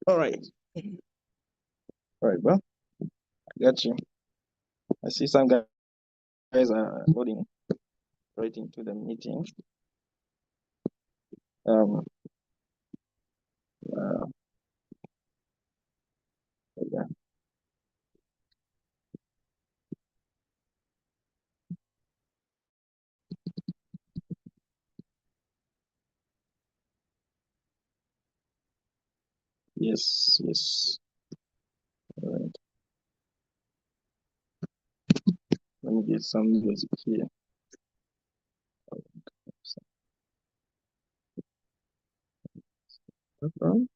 All right. All right, well, I got you. I see some guys are voting right into the meeting. Uh, yeah. Yes, yes. All right. Let me get some music here. Okay.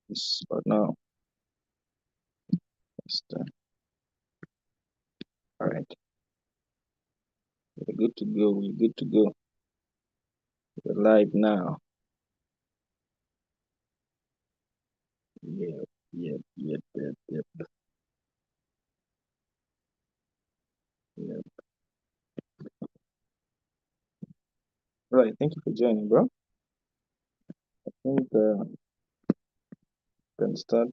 Yes, but now, just, all right. We're good to go. We're good to go. We're live now. Yep, yep, yep, yep, yep, yep. All right. Thank you for joining, bro. I think I can start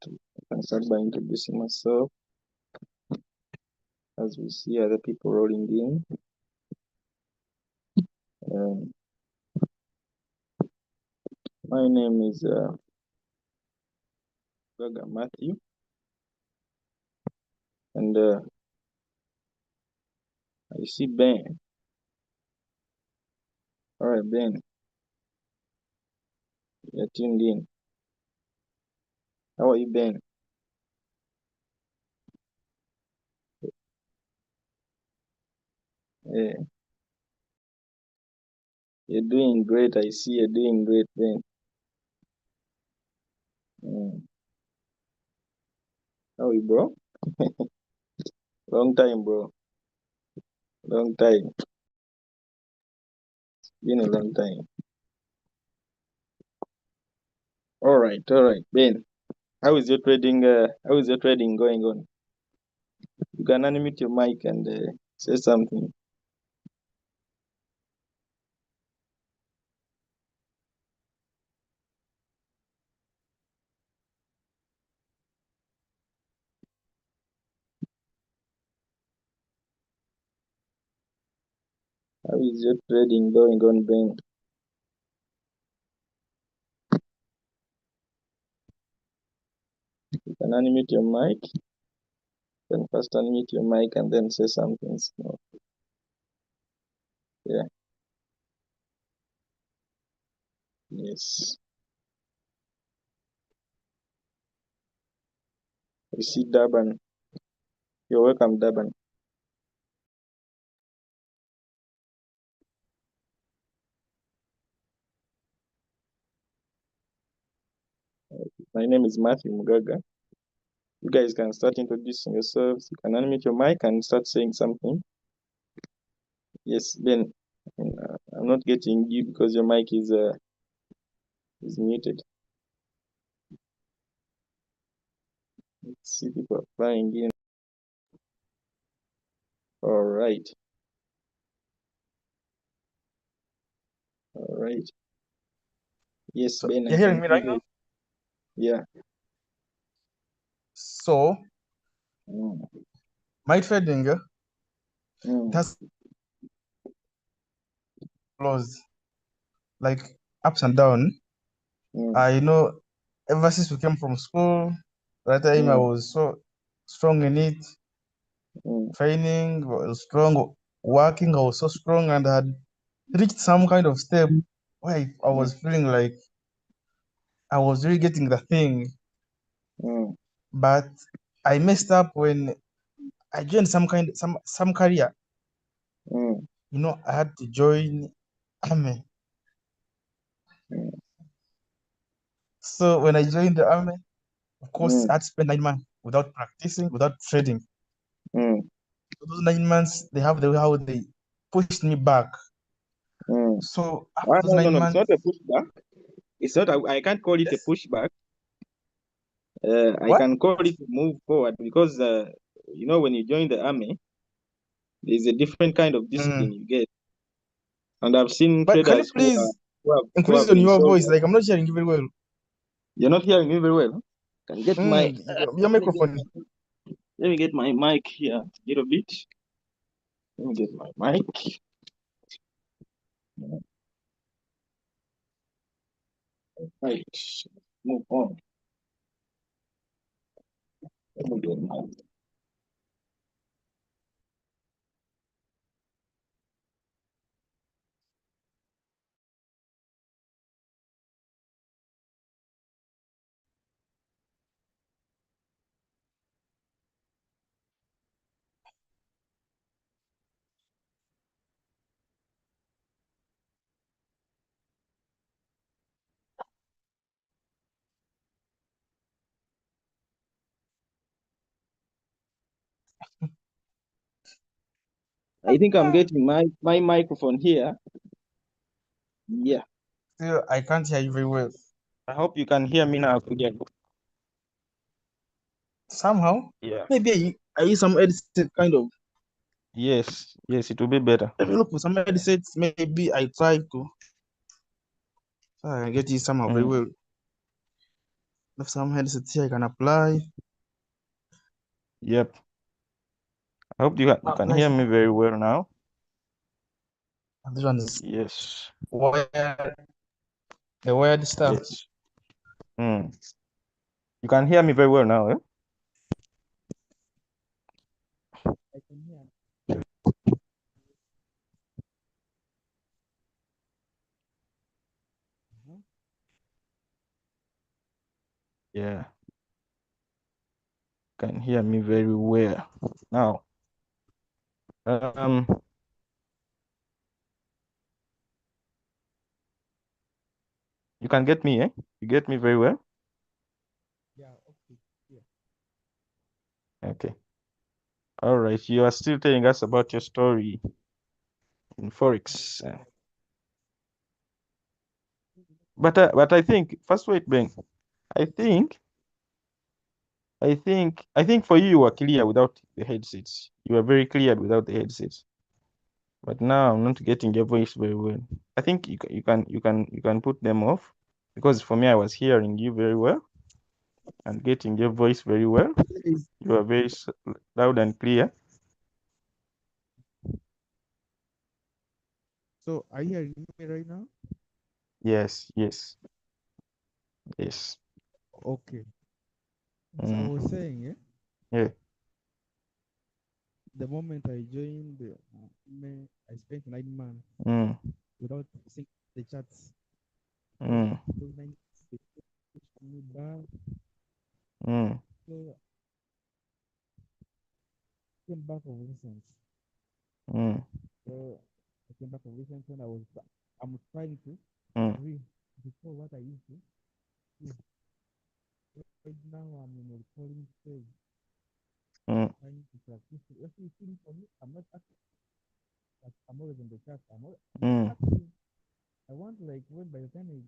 by introducing myself as we see other people rolling in. Um, my name is Gaga Matthew, and I see Ben. All right, Ben, you're tuned in. How are you, Ben? Yeah, you're doing great. I see you're doing great, Ben. Mm. How are you, bro? Long time, bro. Long time. Been a long time. All right, Ben. How is your trading? How is your trading going on? You can unmute your mic and say something. How is your trading going on, Ben? You can unmute your mic. Then first unmute your mic and then say something small. Yeah. Yes. You see Durban. You're welcome, Durban. My name is Matthew Mugaga. You guys can start introducing yourselves. You can unmute your mic and start saying something. Yes, Ben. I'm not getting you because your mic is muted. Let's see, people are flying in. All right. All right. Yes, So Ben, I you're hearing can me hear right now? you. Yeah. So Mm. my trading it Mm. has closed like ups and down. Mm. I know ever since we came from school, that time I Mm. was so strong in it. Mm. Training was strong, working I was so strong, and I had reached some kind of step where I Mm. was feeling like I was really getting the thing. Mm. But I messed up when I joined some career. Mm. You know, I had to join army. Mm. So when I joined the army, of course, Mm. I had to spend 9 months without practicing, without trading. Mm. So those 9 months, they have the way how they pushed me back. Mm. So Ah, after those no, nine it's not months, a pushback. It's not. I can't call it a yes, pushback. I what? can call it a move forward because You know, when you join the army, there's a different kind of discipline you get. And I've seen But can you traders please who increase have on been your voice? soldiers. Like I'm not hearing you very well. You're not hearing me very well. Can you get my Your microphone. let me get my mic here a little bit. Let me get my mic. Right. Move on. Let me get my I think I'm getting my microphone here. Yeah. Still, I can't hear you very well. I hope you can hear me now again. Somehow. Yeah. Maybe I use some headset kind of. Yes, it will be better. Let me look for some headsets. Maybe I try to. So I can get it somehow very well. If some headsets here I can apply. Yep. I hope you can hear me very well now. And this one is Yes. wired. The wired stuff. Yes. You can hear me very well now, eh? I can hear. Yeah. Can hear me very well now. You can get me, eh? You get me very well? Yeah, okay. Yeah. Okay. All right. You are still telling us about your story in Forex. But I think first wait, Ben. I think for you were clear without the headsets. You were very clear without the headsets. But now I'm not getting your voice very well. I think you can put them off, because for me I was hearing you very well and getting your voice very well. You are very loud and clear. So are you hearing me right now? Yes. Okay. So I was saying, Yeah. the moment I joined the army, I spent 9 months without seeing the chats. Those 9 months they pushed me back. So I came back of recent. So I came back of recent when I'm trying to read before what I used to. Right now I'm in a recording stage. Trying to practice it. Actually, for me, I'm not active. I'm always in the chat. I'm not active. I want, like, when by the time I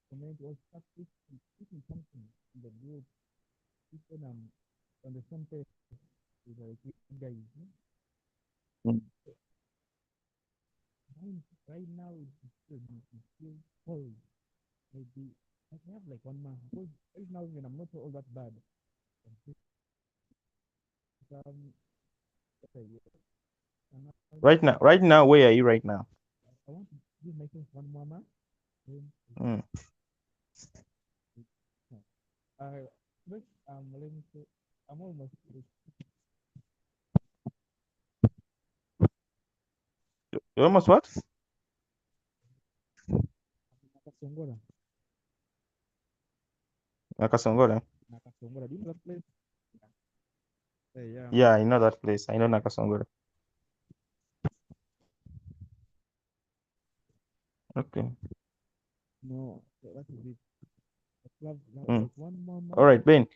comment or start speaking something in the group, when I'm on the same page with the guys. Right now it's still cold. Maybe I can have like 1 month, because right now when I'm not all that bad. Right now, where are you right now? I want to give myself 1 more month. I'm almost. You almost what? Nakasongola. Nakasongola. Nakasongola. Do you know that place? Yeah. Yeah, I know that place. I know Nakasongola. Okay. No, that is it. Like 1 more month. All right, Ben.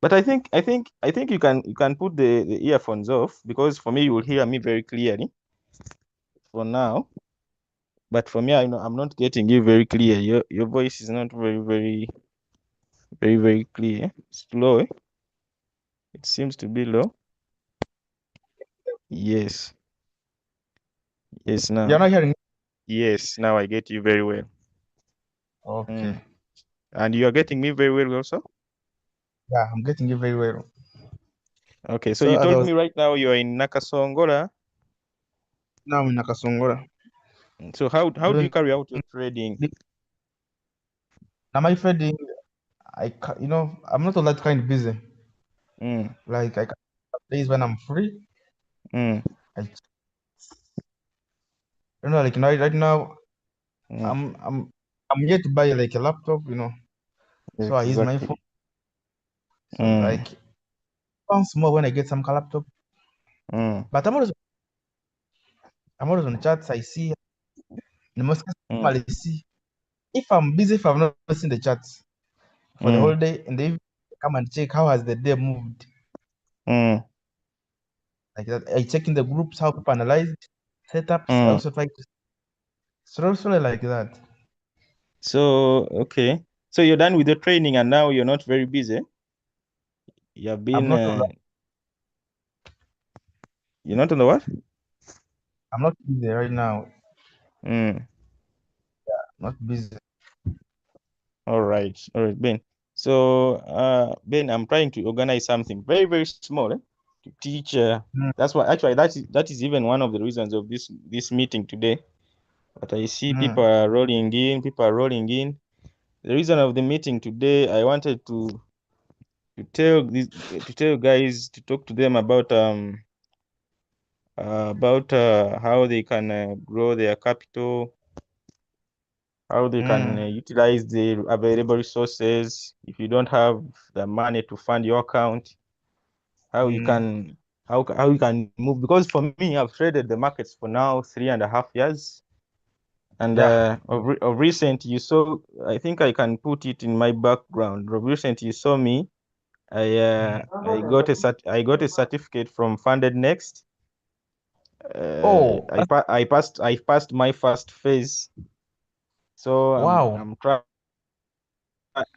But I think you can put the earphones off, because for me you will hear me very clearly for now. But for me, I'm not getting you very clear. Your voice is not very Very, very clear. It's low. It seems to be low. Yes. Yes, now. You're not hearing? Yes, now I get you very well. Okay. And you are getting me very well also? Yeah, I'm getting you very well. Okay, so you as I told was me right now you are in Nakasongola. now in Nakasongola. So how do you Doing carry out your trading? now my trading, I'm not all that kind of busy. Mm, Like I days when I'm free, mm, I like right now mm. I'm here to buy like a laptop, so I use my phone. Exactly. So like once more when I get some laptop, but I'm always on chats. I see the most I see if I'm busy, if I've not seen the chats for the whole day, and they come and check how has the day moved. Like that, I check in the groups how people analyze setups. I also try to sort of like that. So okay, so you're done with the training and now you're not very busy. You have been. You're not on the what? I'm not busy right now. Yeah, not busy. All right, Ben. So, Ben, I'm trying to organize something very, very small to teach. That's why actually that is even one of the reasons of this meeting today. But I see people are rolling in. People are rolling in. The reason of the meeting today, I wanted to tell you guys to talk to them about how they can grow their capital, how they can utilize the available resources. If you don't have the money to fund your account, how you can move. Because for me, I've traded the markets for now 3.5 years, and of recent you saw. I think I can put it in my background. Of recent you saw me. I got a certificate from Funded Next. I passed my first phase. So wow.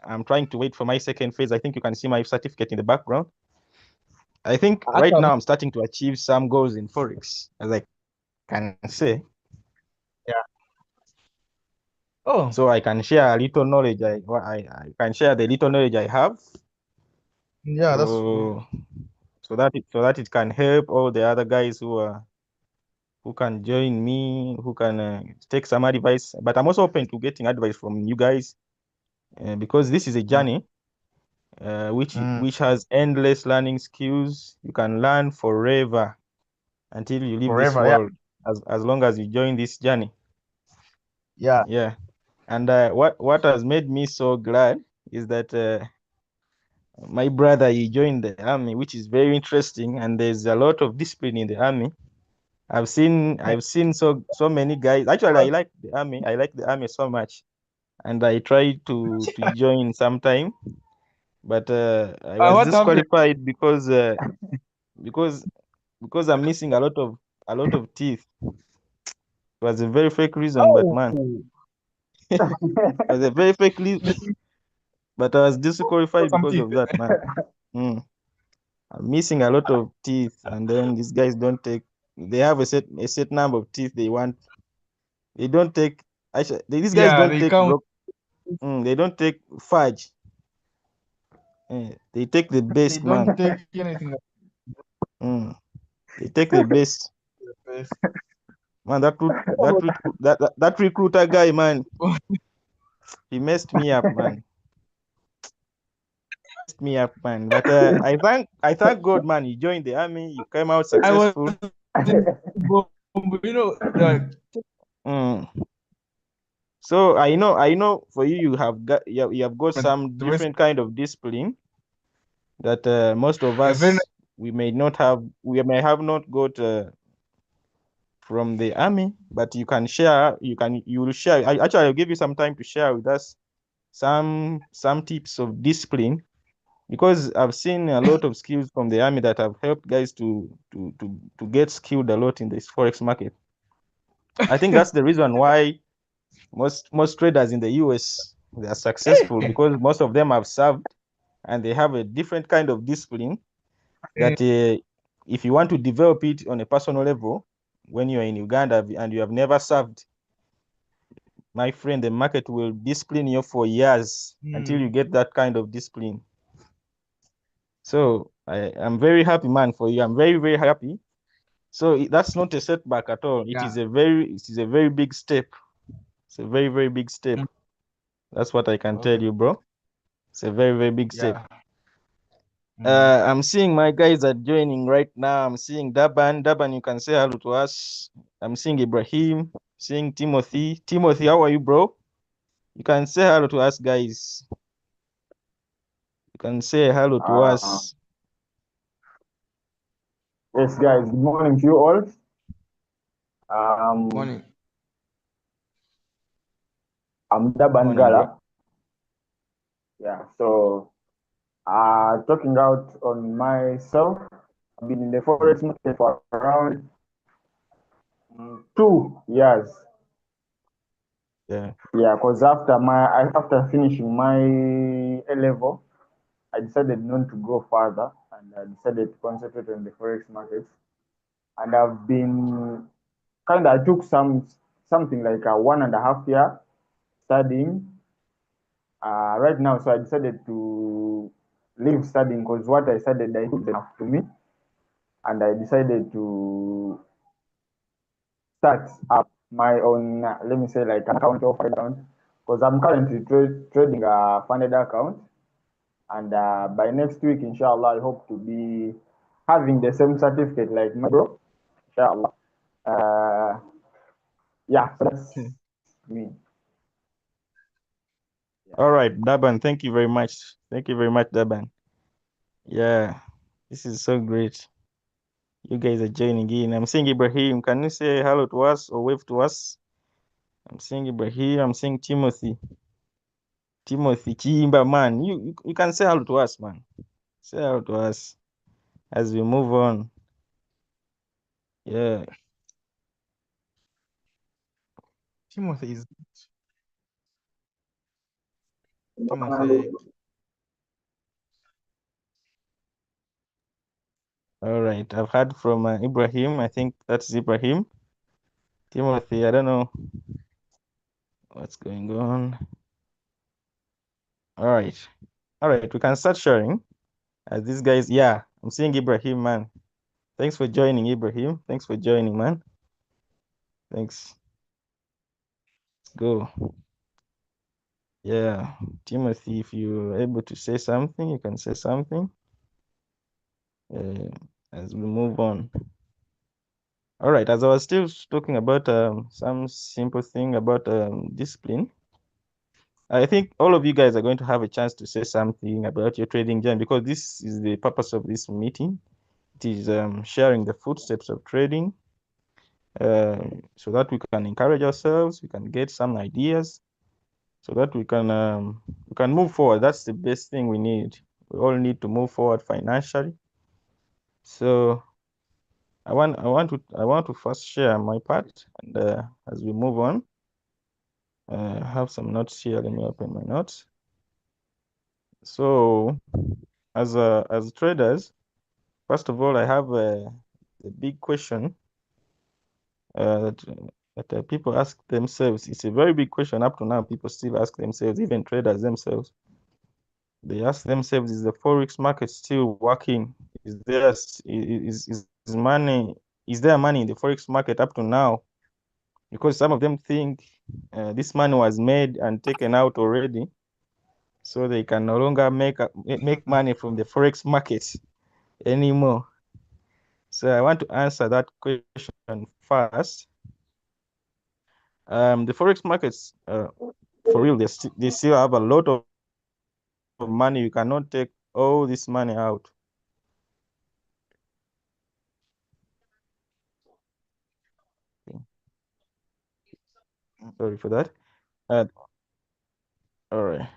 I'm trying to wait for my second phase. I think you can see my certificate in the background. I think right now I'm starting to achieve some goals in Forex, as I can say. Yeah. Oh. So I can share a little knowledge. I can share the little knowledge I have. Yeah, that's cool. So that it can help all the other guys who can join me, who can take some advice. But I'm also open to getting advice from you guys, because this is a journey which has endless learning skills. You can learn forever until you leave this world, as long as you join this journey. Yeah. And what has made me so glad is that my brother, he joined the army, which is very interesting, and there's a lot of discipline in the army. I've seen so many guys. Actually, I like the army. I like the army so much, and I tried to join sometime, but I was disqualified because I'm missing a lot of teeth. It was a very fake reason, but man, it was a very fake reason. But I was disqualified because of that, man. I'm missing a lot of teeth, and then these guys don't take. They have a set number of teeth they want. They don't take. Actually, these guys don't take. They don't take fudge. They take the best, they don't man. take anything. They take the best. Man, that recruiter guy, man, he messed me up, man. But I thank God, man. You joined the army. You came out successful. So I know for you, you have got some different kind of discipline that most of us we may have not got from the army, but you can share. You will share. I'll give you some time to share with us some tips of discipline, because I've seen a lot of skills from the army that have helped guys to get skilled a lot in this Forex market. I think that's the reason why most traders in the US They are successful because most of them have served and they have a different kind of discipline that if you want to develop it on a personal level, when you're in Uganda and you have never served, my friend, the market will discipline you for years until you get that kind of discipline. So I'm very happy, man, for you. I'm very, very happy. So that's not a setback at all. It is a very big step. It's a very, very big step. That's what I can tell you, bro. It's a very, very big step. I'm seeing my guys are joining right now. I'm seeing Daban. Daban, you can say hello to us. I'm seeing Ibrahim, seeing Timothy. Timothy, how are you, bro? You can say hello to us, guys. You can say hello to us. Yes, guys. Good morning to you all. Morning. I'm Daban Morning, Gala. bro. Yeah. So, talking out on myself, I've been in the forex market for around 2 years. Yeah. Yeah, because after finishing my A level, I decided not to go further, and I decided to concentrate on the forex markets. And I've been I took something like a 1.5 year studying. Right now, so I decided to leave studying because what I studied I took enough to me, and I decided to start up my own, let me say, like account or account, because I'm currently trading a funded account, and by next week, inshallah, I hope to be having the same certificate like my bro, inshallah. Yeah, so that's me. All right, Daban, thank you very much. Thank you very much, Daban. Yeah, this is so great. You guys are joining in. I'm seeing Ibrahim. Can you say hello to us or wave to us? I'm seeing Ibrahim. I'm seeing Timothy. Timothy Chimba, man. You can say hello to us, man. Say hello to us as we move on. Yeah. Timothy is Timothy. All right. I've heard from Ibrahim. I think that's Ibrahim. Timothy, I don't know what's going on. All right. All right. We can start sharing. As these guys, yeah, I'm seeing Ibrahim, man. Thanks for joining, Ibrahim. Thanks for joining, man. Thanks. Let's go. Yeah, Timothy, if you're able to say something, you can say something as we move on. All right, as I was still talking about some simple thing about discipline, I think all of you guys are going to have a chance to say something about your trading journey because this is the purpose of this meeting. It is sharing the footsteps of trading so that we can encourage ourselves, we can get some ideas, so that we can move forward. That's the best thing we need. We all need to move forward financially. So I want to first share my part, and as we move on, I have some notes here. Let me open my notes. So as traders, first of all, I have a big question that people ask themselves. It's a very big question up to now. People still ask themselves, even traders themselves. They ask themselves, is the forex market still working? Is there money? Is there money in the forex market up to now? Because some of them think this money was made and taken out already, so they can no longer make money from the forex market anymore. So I want to answer that question first. The forex markets, for real, they still have a lot of money. You cannot take all this money out. Sorry for that. All right.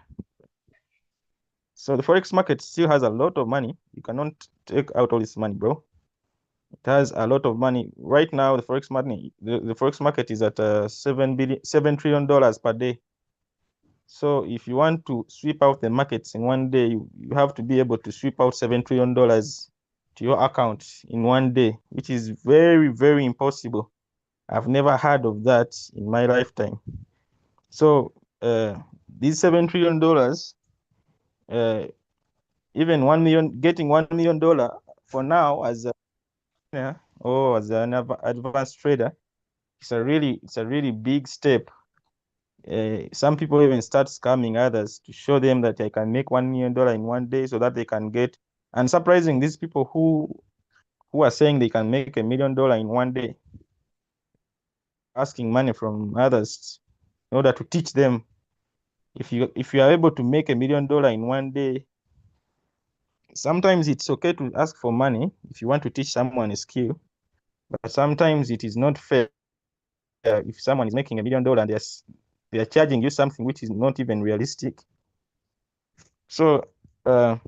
So the forex market still has a lot of money. You cannot take out all this money, bro. It has a lot of money right now. The forex market is at $7 trillion per day. So if you want to sweep out the markets in one day, you have to be able to sweep out $7 trillion to your account in one day, which is very, very impossible. I've never heard of that in my lifetime. So these $7 trillion, even getting $1 million for now as a or as an advanced trader, it's a really big step. Some people even start scamming others to show them that I can make $1 million in one day so that they can get. And surprising, these people who are saying they can make $1 million in one day, asking money from others in order to teach them. If you are able to make $1 million in one day, sometimes it's okay to ask for money if you want to teach someone a skill, but sometimes it is not fair if someone is making $1 million and they are charging you something which is not even realistic. So the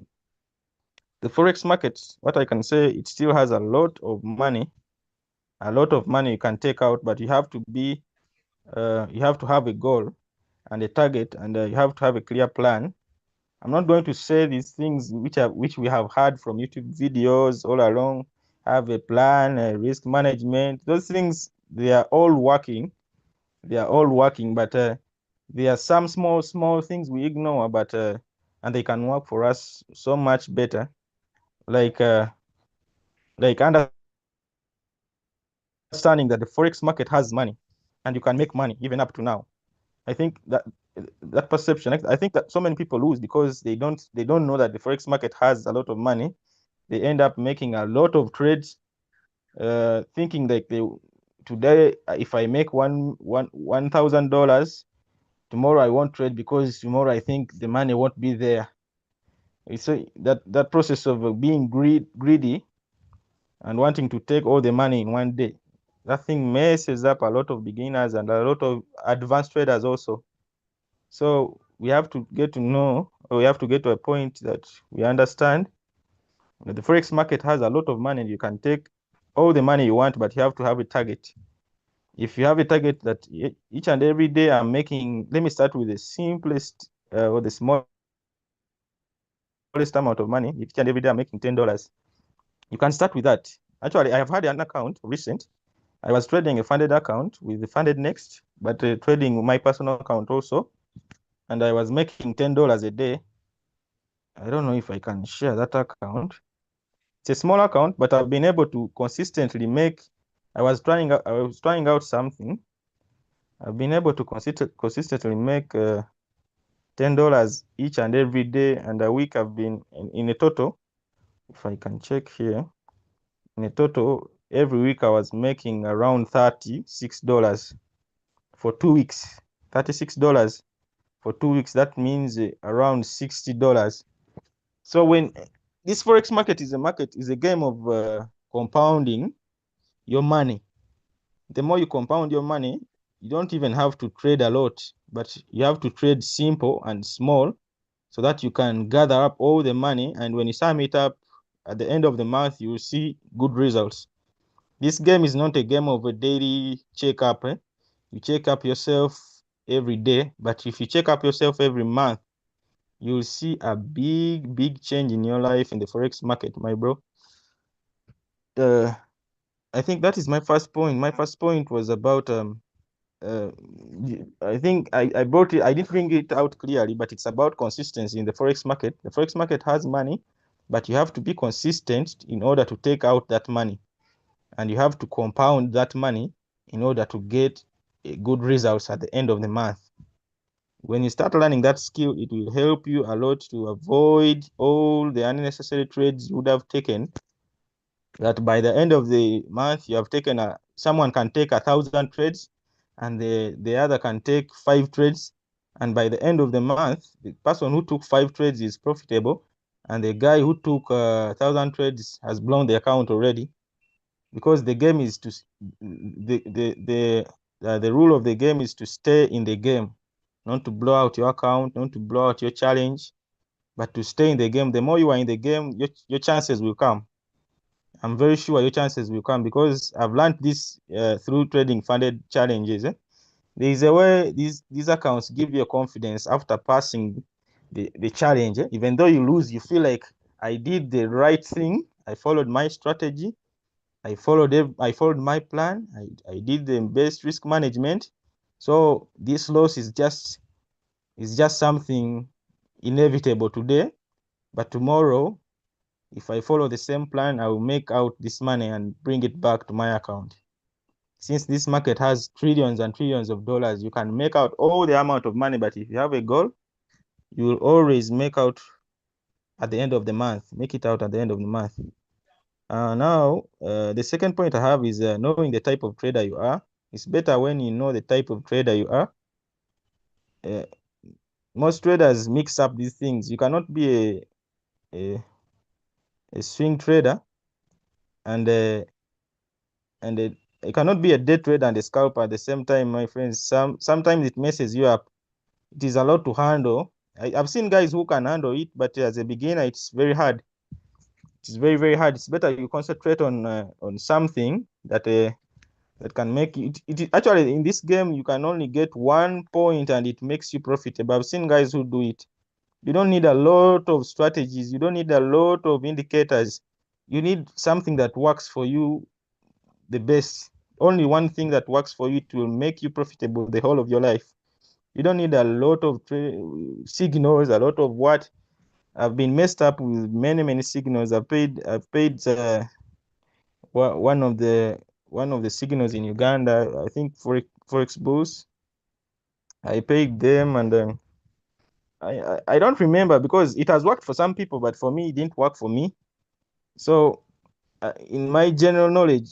forex market, what I can say, it still has a lot of money you can take out, but you have to have a goal and a target, and you have to have a clear plan. I'm not going to say these things which we have heard from YouTube videos all along. Have a plan, risk management. Those things, they are all working. But there are some small things we ignore, but and they can work for us so much better. Like understanding that the forex market has money, and you can make money even up to now. I think that perception, I think that so many people lose because they don't know that the forex market has a lot of money. They end up making a lot of trades, thinking that today if I make $1,000, tomorrow I won't trade because tomorrow I think the money won't be there. So that process of being greedy and wanting to take all the money in one day, that thing messes up a lot of beginners and a lot of advanced traders also. So we have to get to know, or we have to get to a point that we understand that the forex market has a lot of money and you can take all the money you want, but you have to have a target. If you have a target that each and every day I'm making, let me start with the simplest or the smallest amount of money. Each and every day I'm making $10. You can start with that. Actually, I have had an account recent. I was trading a funded account with the Funded Next, but trading my personal account also. And I was making $10 a day. I don't know if I can share that account. It's a small account, but I've been able to consistently make. I was trying out something. I've been able to consistently make $10 each and every day, and a week I've been in a total. If I can check here, in a total, every week I was making around $36 for 2 weeks. $36 for 2 weeks. That means around $60. So when this forex market is a game of compounding your money. The more you compound your money, you don't even have to trade a lot, but you have to trade simple and small so that you can gather up all the money. And when you sum it up at the end of the month, you will see good results. This game is not a game of a daily checkup. You check up yourself every day, but if you check up yourself every month, you'll see a big change in your life in the forex market, my bro. I think that is my first point. My first point was about I think I brought it. I didn't bring it out clearly, but it's about consistency in the forex market. The forex market has money, but you have to be consistent in order to take out that money, and you have to compound that money in order to get good results at the end of the month. When you start learning that skill, it will help you a lot to avoid all the unnecessary trades you would have taken. That by the end of the month, you have taken someone can take 1,000 trades, and the other can take 5 trades. And by the end of the month, the person who took 5 trades is profitable, and the guy who took 1,000 trades has blown the account already. Because the game is to the rule of the game is to stay in the game, not to blow out your account, not to blow out your challenge, but to stay in the game. The more you are in the game, your chances will come. I'm very sure your chances will come because I've learned this through trading funded challenges. there is a way these accounts give you a confidence after passing the challenge. Even though you lose, you feel like I did the right thing. I followed my strategy. I followed my plan. I did the best risk management. So this loss is just something inevitable today, but tomorrow, if I follow the same plan, I will make out this money and bring it back to my account. Since this market has trillions and trillions of dollars, you can make out all the amount of money, but if you have a goal, you will always make out at the end of the month, make it out at the end of the month. Now, the second point I have is knowing the type of trader you are. It's better when you know the type of trader you are. Most traders mix up these things. You cannot be a swing trader and you cannot be a day trader and a scalper at the same time, my friends. Sometimes it messes you up. It is a lot to handle. I've seen guys who can handle it, but as a beginner, it's very hard. It's very, very hard. It's better you concentrate on something that that can make it. Actually, in this game, you can only get 1 point and it makes you profitable. I've seen guys who do it. You don't need a lot of strategies. You don't need a lot of indicators. You need something that works for you the best. Only one thing that works for you, it will make you profitable the whole of your life. You don't need a lot of signals, a lot of what. I've been messed up with many signals. I've paid one of the signals in Uganda, I think Forex Bulls. I paid them, and I don't remember because it has worked for some people, but for me, it didn't work for me. So in my general knowledge,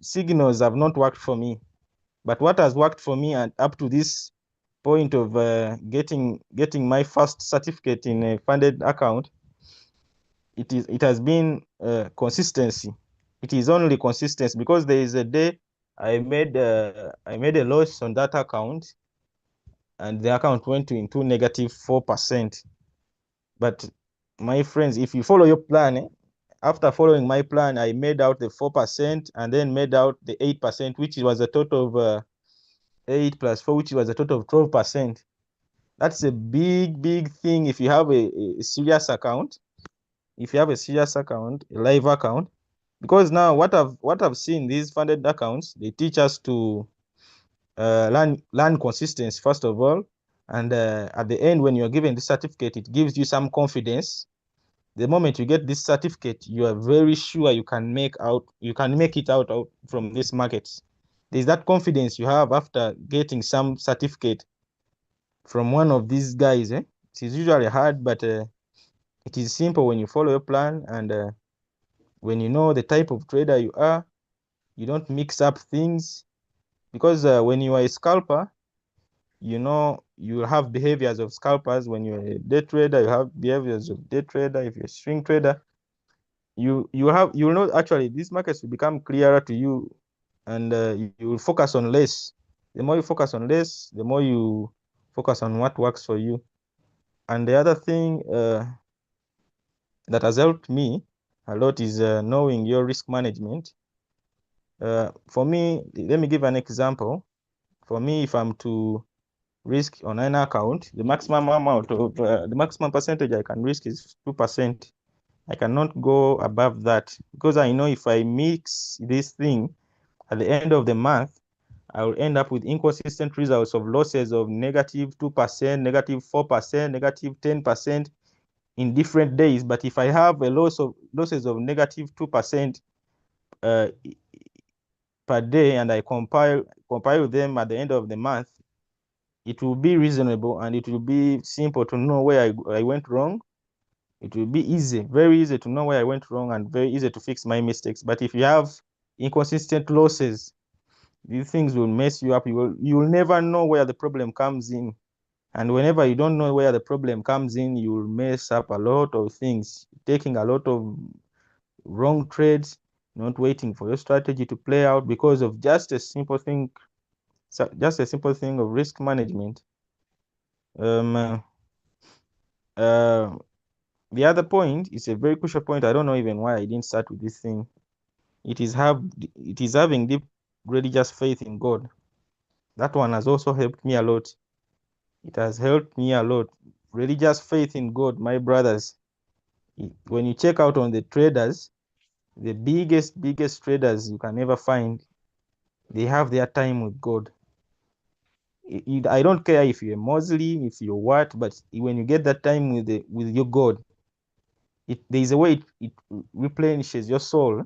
signals have not worked for me. But what has worked for me and up to this point of getting my first certificate in a funded account, it has been consistency. It is only consistency, because there is a day I made a loss on that account, and the account went into negative 4%. But my friends, if you follow your plan, after following my plan, I made out the 4% and then made out the 8%, which was a total of 8 plus 4, which was a total of 12%. That's a big thing if you have a serious account. If you have a serious account, a live account, because now what I've seen, these funded accounts, they teach us to learn consistency first of all, and at the end, when you're given the certificate, it gives you some confidence. The moment you get this certificate, you are very sure you can make it out from these markets. There's that confidence you have after getting some certificate from one of these guys. It is usually hard, but it is simple when you follow your plan, and when you know the type of trader you are, you don't mix up things, because when you are a scalper, you know you have behaviors of scalpers. When you're a day trader, you have behaviors of day trader. If you're a swing trader, you know, actually these markets will become clearer to you, and you will focus on less. The more you focus on less, the more you focus on what works for you. And the other thing that has helped me a lot is knowing your risk management. For me, let me give an example. For me, if I'm to risk on an account, the maximum amount of the maximum percentage I can risk is 2%. I cannot go above that, because I know if I mix this thing at the end of the month, I will end up with inconsistent results of losses of negative 2%, negative 4%, negative 10% in different days. But if I have a losses of negative 2% per day, and I compile them at the end of the month, it will be reasonable, and it will be simple to know where I went wrong. It will be easy, very easy to know where I went wrong, and very easy to fix my mistakes. But if you have inconsistent losses, these things will mess you up. You will never know where the problem comes in. And whenever you don't know where the problem comes in, you will mess up a lot of things, taking a lot of wrong trades, not waiting for your strategy to play out because of just a simple thing of risk management. The other point is a very crucial point. I don't know even why I didn't start with this thing. It is having deep religious faith in God. That one has also helped me a lot. It has helped me a lot. Religious faith in God, my brothers. When you check out on the traders, the biggest traders you can ever find, they have their time with God. I don't care if you're a Muslim, if you're what, but when you get that time with your God, there is a way it replenishes your soul.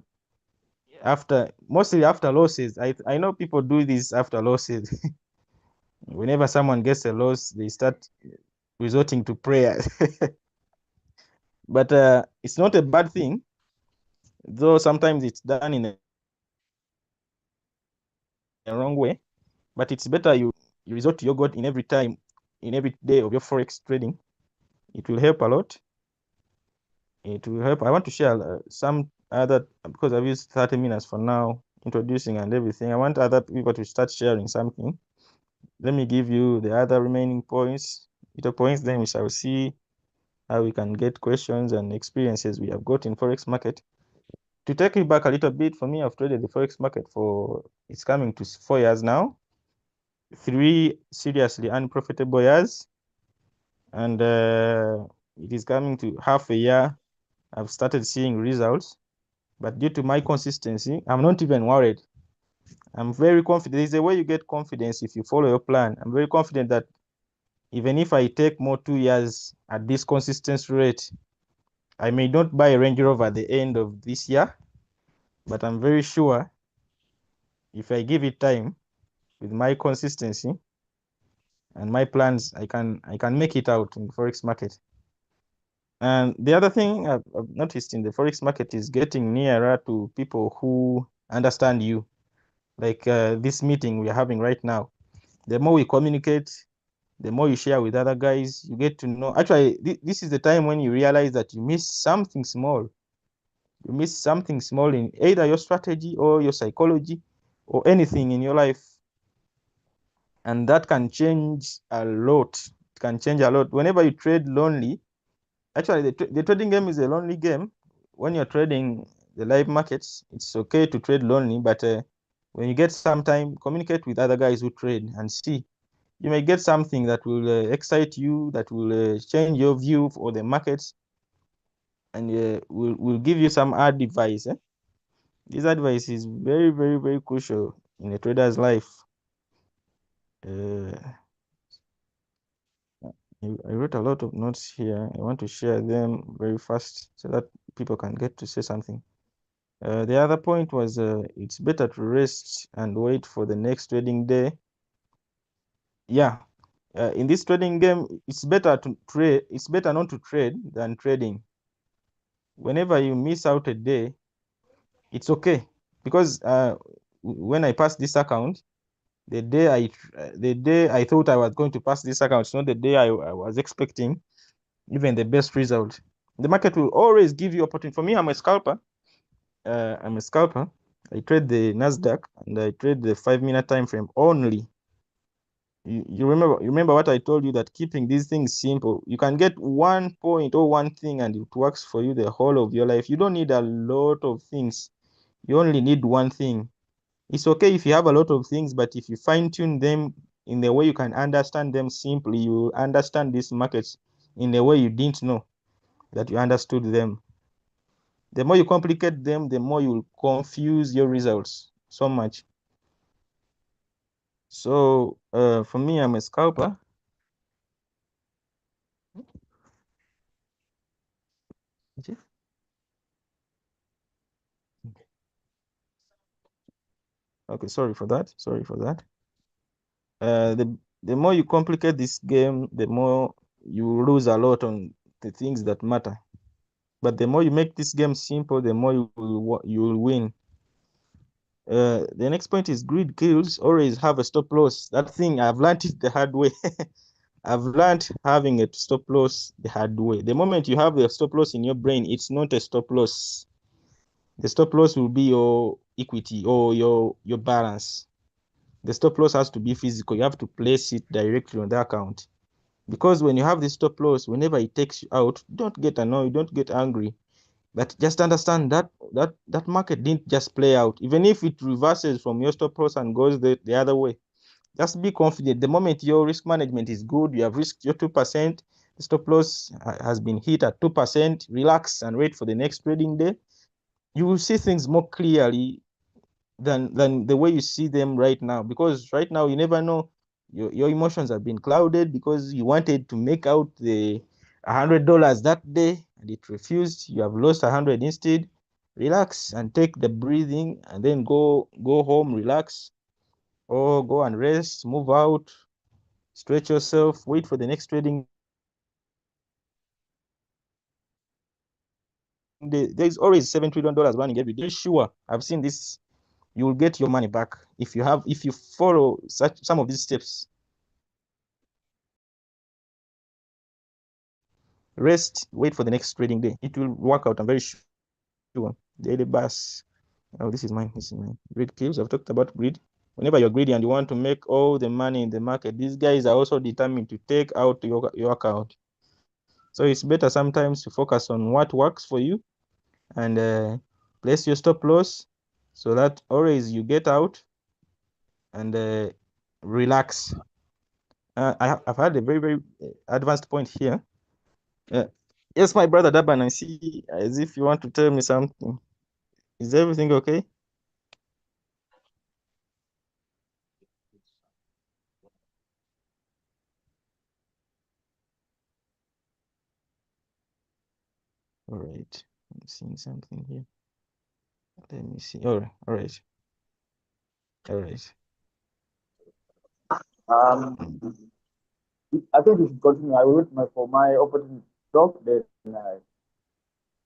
Mostly after losses. I know people do this after losses. Whenever someone gets a loss, they start resorting to prayer. But it's not a bad thing, though sometimes it's done in a wrong way. But it's better you resort to your God in every time, in every day of your forex trading. It will help a lot. It will help. I want to share some other, because I've used 30 minutes for now introducing and everything. I want other people to start sharing something. Let me give you the other remaining points, then we shall see how we can get questions and experiences we have got in forex market. To take you back a little bit, for me, I've traded the forex market it's coming to 4 years now, 3 seriously unprofitable years, and it is coming to half a year. I've started seeing results, but due to my consistency, I'm not even worried. I'm very confident. There's a way you get confidence if you follow your plan. I'm very confident that even if I take more 2 years at this consistency rate, I may not buy a Range Rover at the end of this year, but I'm very sure if I give it time with my consistency and my plans, I can make it out in the forex market. And the other thing I've noticed in the forex market is getting nearer to people who understand you. Like this meeting we are having right now. The more we communicate, the more you share with other guys, you get to know. Actually, this is the time when you realize that you miss something small. You miss something small in either your strategy or your psychology or anything in your life. And that can change a lot. It can change a lot. Whenever you trade lonely, actually, the trading game is a lonely game. When you're trading the live markets, it's okay to trade lonely, but when you get some time, communicate with other guys who trade and see. You may get something that will excite you, that will change your view for the markets, and will give you some advice. This advice is very, very, very crucial in a trader's life. I wrote a lot of notes here. I want to share them very fast so that people can get to say something. The other point was it's better to rest and wait for the next trading day. Yeah, in this trading game, it's better to trade. It's better not to trade than trading. Whenever you miss out a day, it's okay, because when I passed this account, the day I thought I was going to pass this account, it's not the day I was expecting even the best result. The market will always give you opportunity. For me, I'm a scalper. I trade the Nasdaq and I trade the 5-minute time frame only. You remember what I told you, that keeping these things simple, you can get 1 point or one thing and it works for you the whole of your life. You don't need a lot of things. You only need one thing. It's okay if you have a lot of things, but if you fine-tune them in the way you can understand them simply, you will understand these markets in the way you didn't know that you understood them. The more you complicate them, the more you will confuse your results so much. So for me, I'm a scalper. Okay, sorry for that. The more you complicate this game, the more you lose a lot on the things that matter. But the more you make this game simple, the more you will win. The next point is greed kills. Always have a stop loss. That thing, I've learned it the hard way. I've learned having a stop loss the hard way. The moment you have a stop loss in your brain, it's not a stop loss. The stop loss will be your equity or your balance. The stop loss has to be physical. You have to place it directly on the account. Because when you have the stop loss, whenever it takes you out, don't get annoyed, don't get angry. But just understand that market didn't just play out. Even if it reverses from your stop loss and goes the other way, just be confident. The moment your risk management is good, you have risked your 2%, the stop loss has been hit at 2%, relax and wait for the next trading day. You will see things more clearly than the way you see them right now, because right now you never know. Your emotions have been clouded because you wanted to make out the $100 that day and it refused. You have lost 100 instead. Relax and take the breathing and then go home, relax, or go and rest, move out, stretch yourself, wait for the next trading day. There's always $7 trillion running every day. Sure, I've seen this. You will get your money back if you follow some of these steps. Rest, wait for the next trading day. It will work out, I'm very sure. Daily bus. Oh, this is mine. Greed kills. I've talked about greed. Whenever you're greedy and you want to make all the money in the market, these guys are also determined to take out your account. So it's better sometimes to focus on what works for you and place your stop loss so that always you get out and relax. I've had a very, very advanced point here. Yes, my brother Daban, I see as if you want to tell me something. Is everything okay? All right, I'm seeing something here. Let me see. All right. I think we should continue. I will wait for my opportunity to talk, then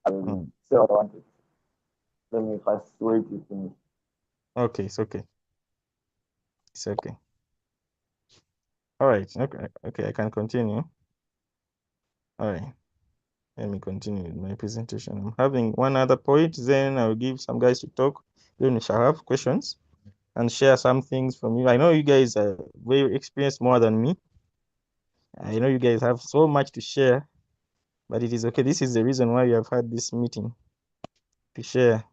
I will say what I want to. Let me first wait to finish. Okay, it's okay. All right. Okay, I can continue. All right. Let me continue with my presentation. I'm having one other point, then I'll give some guys to talk. Then we shall have questions and share some things from you. I know you guys are very experienced more than me. I know you guys have so much to share, but it is okay. This is the reason why we have had this meeting, to share.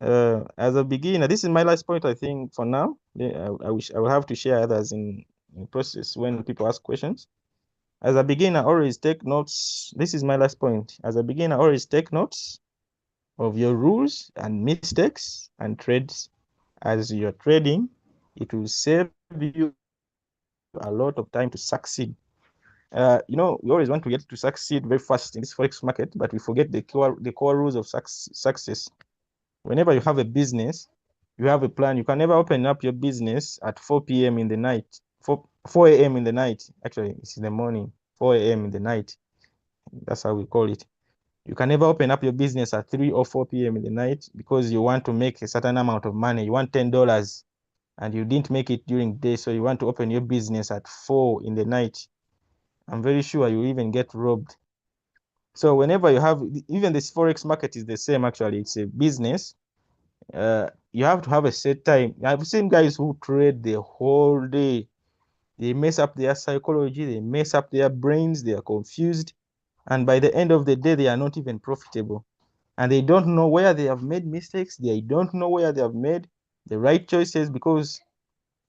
As a beginner, this is my last point, I think, for now. I will have to share others in process when people ask questions. As a beginner, always take notes. This is my last point. As a beginner, always take notes of your rules and mistakes and trades. As you're trading, it will save you a lot of time to succeed. We always want to get to succeed very fast in this forex market, but we forget the core rules of success. Whenever you have a business, you have a plan. You can never open up your business at 4 p.m. in the night, 4 a.m. in the night. Actually, it's in the morning, 4 a.m. in the night. That's how we call it. You can never open up your business at 3 or 4 p.m. in the night because you want to make a certain amount of money. You want $10 and you didn't make it during the day, so you want to open your business at 4 in the night. I'm very sure you even get robbed. So whenever you have, even this forex market is the same. Actually, it's a business. You have to have a set time. I've seen guys who trade the whole day. They mess up their psychology, they mess up their brains, they are confused, and by the end of the day, they are not even profitable. And they don't know where they have made mistakes. They don't know where they have made the right choices because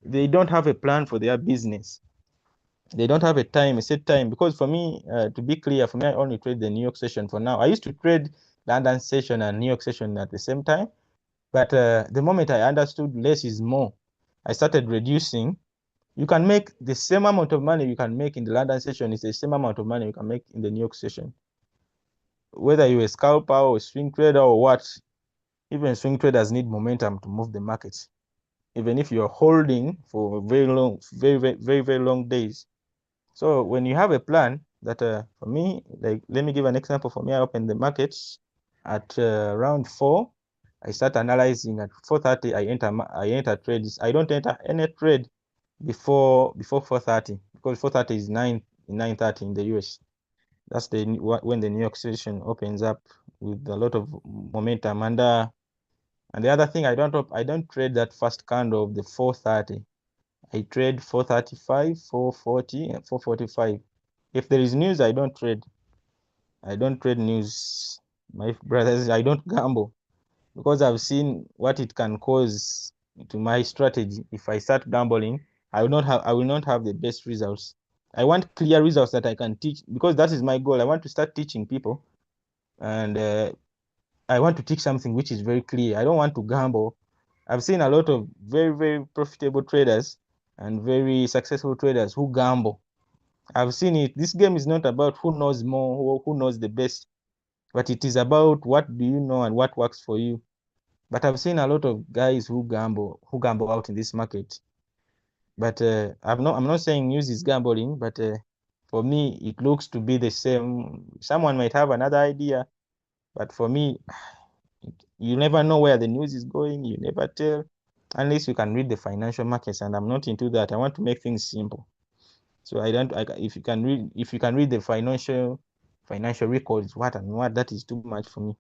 they don't have a plan for their business. They don't have a set time. Because for me, to be clear, for me, I only trade the New York session for now. I used to trade London session and New York session at the same time. But the moment I understood less is more, I started reducing. You can make the same amount of money you can make in the London session is the same amount of money you can make in the New York session. Whether you're a scalper or a swing trader or what, even swing traders need momentum to move the markets. Even if you're holding for very long, very long days. So when you have a plan that, for me, like, let me give an example. For me, I open the markets at around 4. I start analyzing at 4:30. I enter trades. I don't enter any trade before 4:30 because 4:30 is 9:30 in the US. That's when the New York session opens up with a lot of momentum. And the other thing, I don't trade that first candle of the 4:30. I trade 4:35, 4:40, and 4:45. If there is news, I don't trade. I don't trade news. My brothers, I don't gamble because I've seen what it can cause to my strategy. If I start gambling, I will not have the best results. I want clear results that I can teach, because that is my goal. I want to start teaching people, and I want to teach something which is very clear. I don't want to gamble. I've seen a lot of very, very profitable traders and very successful traders who gamble. I've seen it. This game is not about who knows more, who knows the best, but it is about what do you know and what works for you. But I've seen a lot of guys who gamble out in this market. But I'm not saying news is gambling, but for me, it looks to be the same. Someone might have another idea, but for me, you never know where the news is going. You never tell, unless you can read the financial markets, and I'm not into that. I want to make things simple. So if you can read the financial records, what, that is too much for me.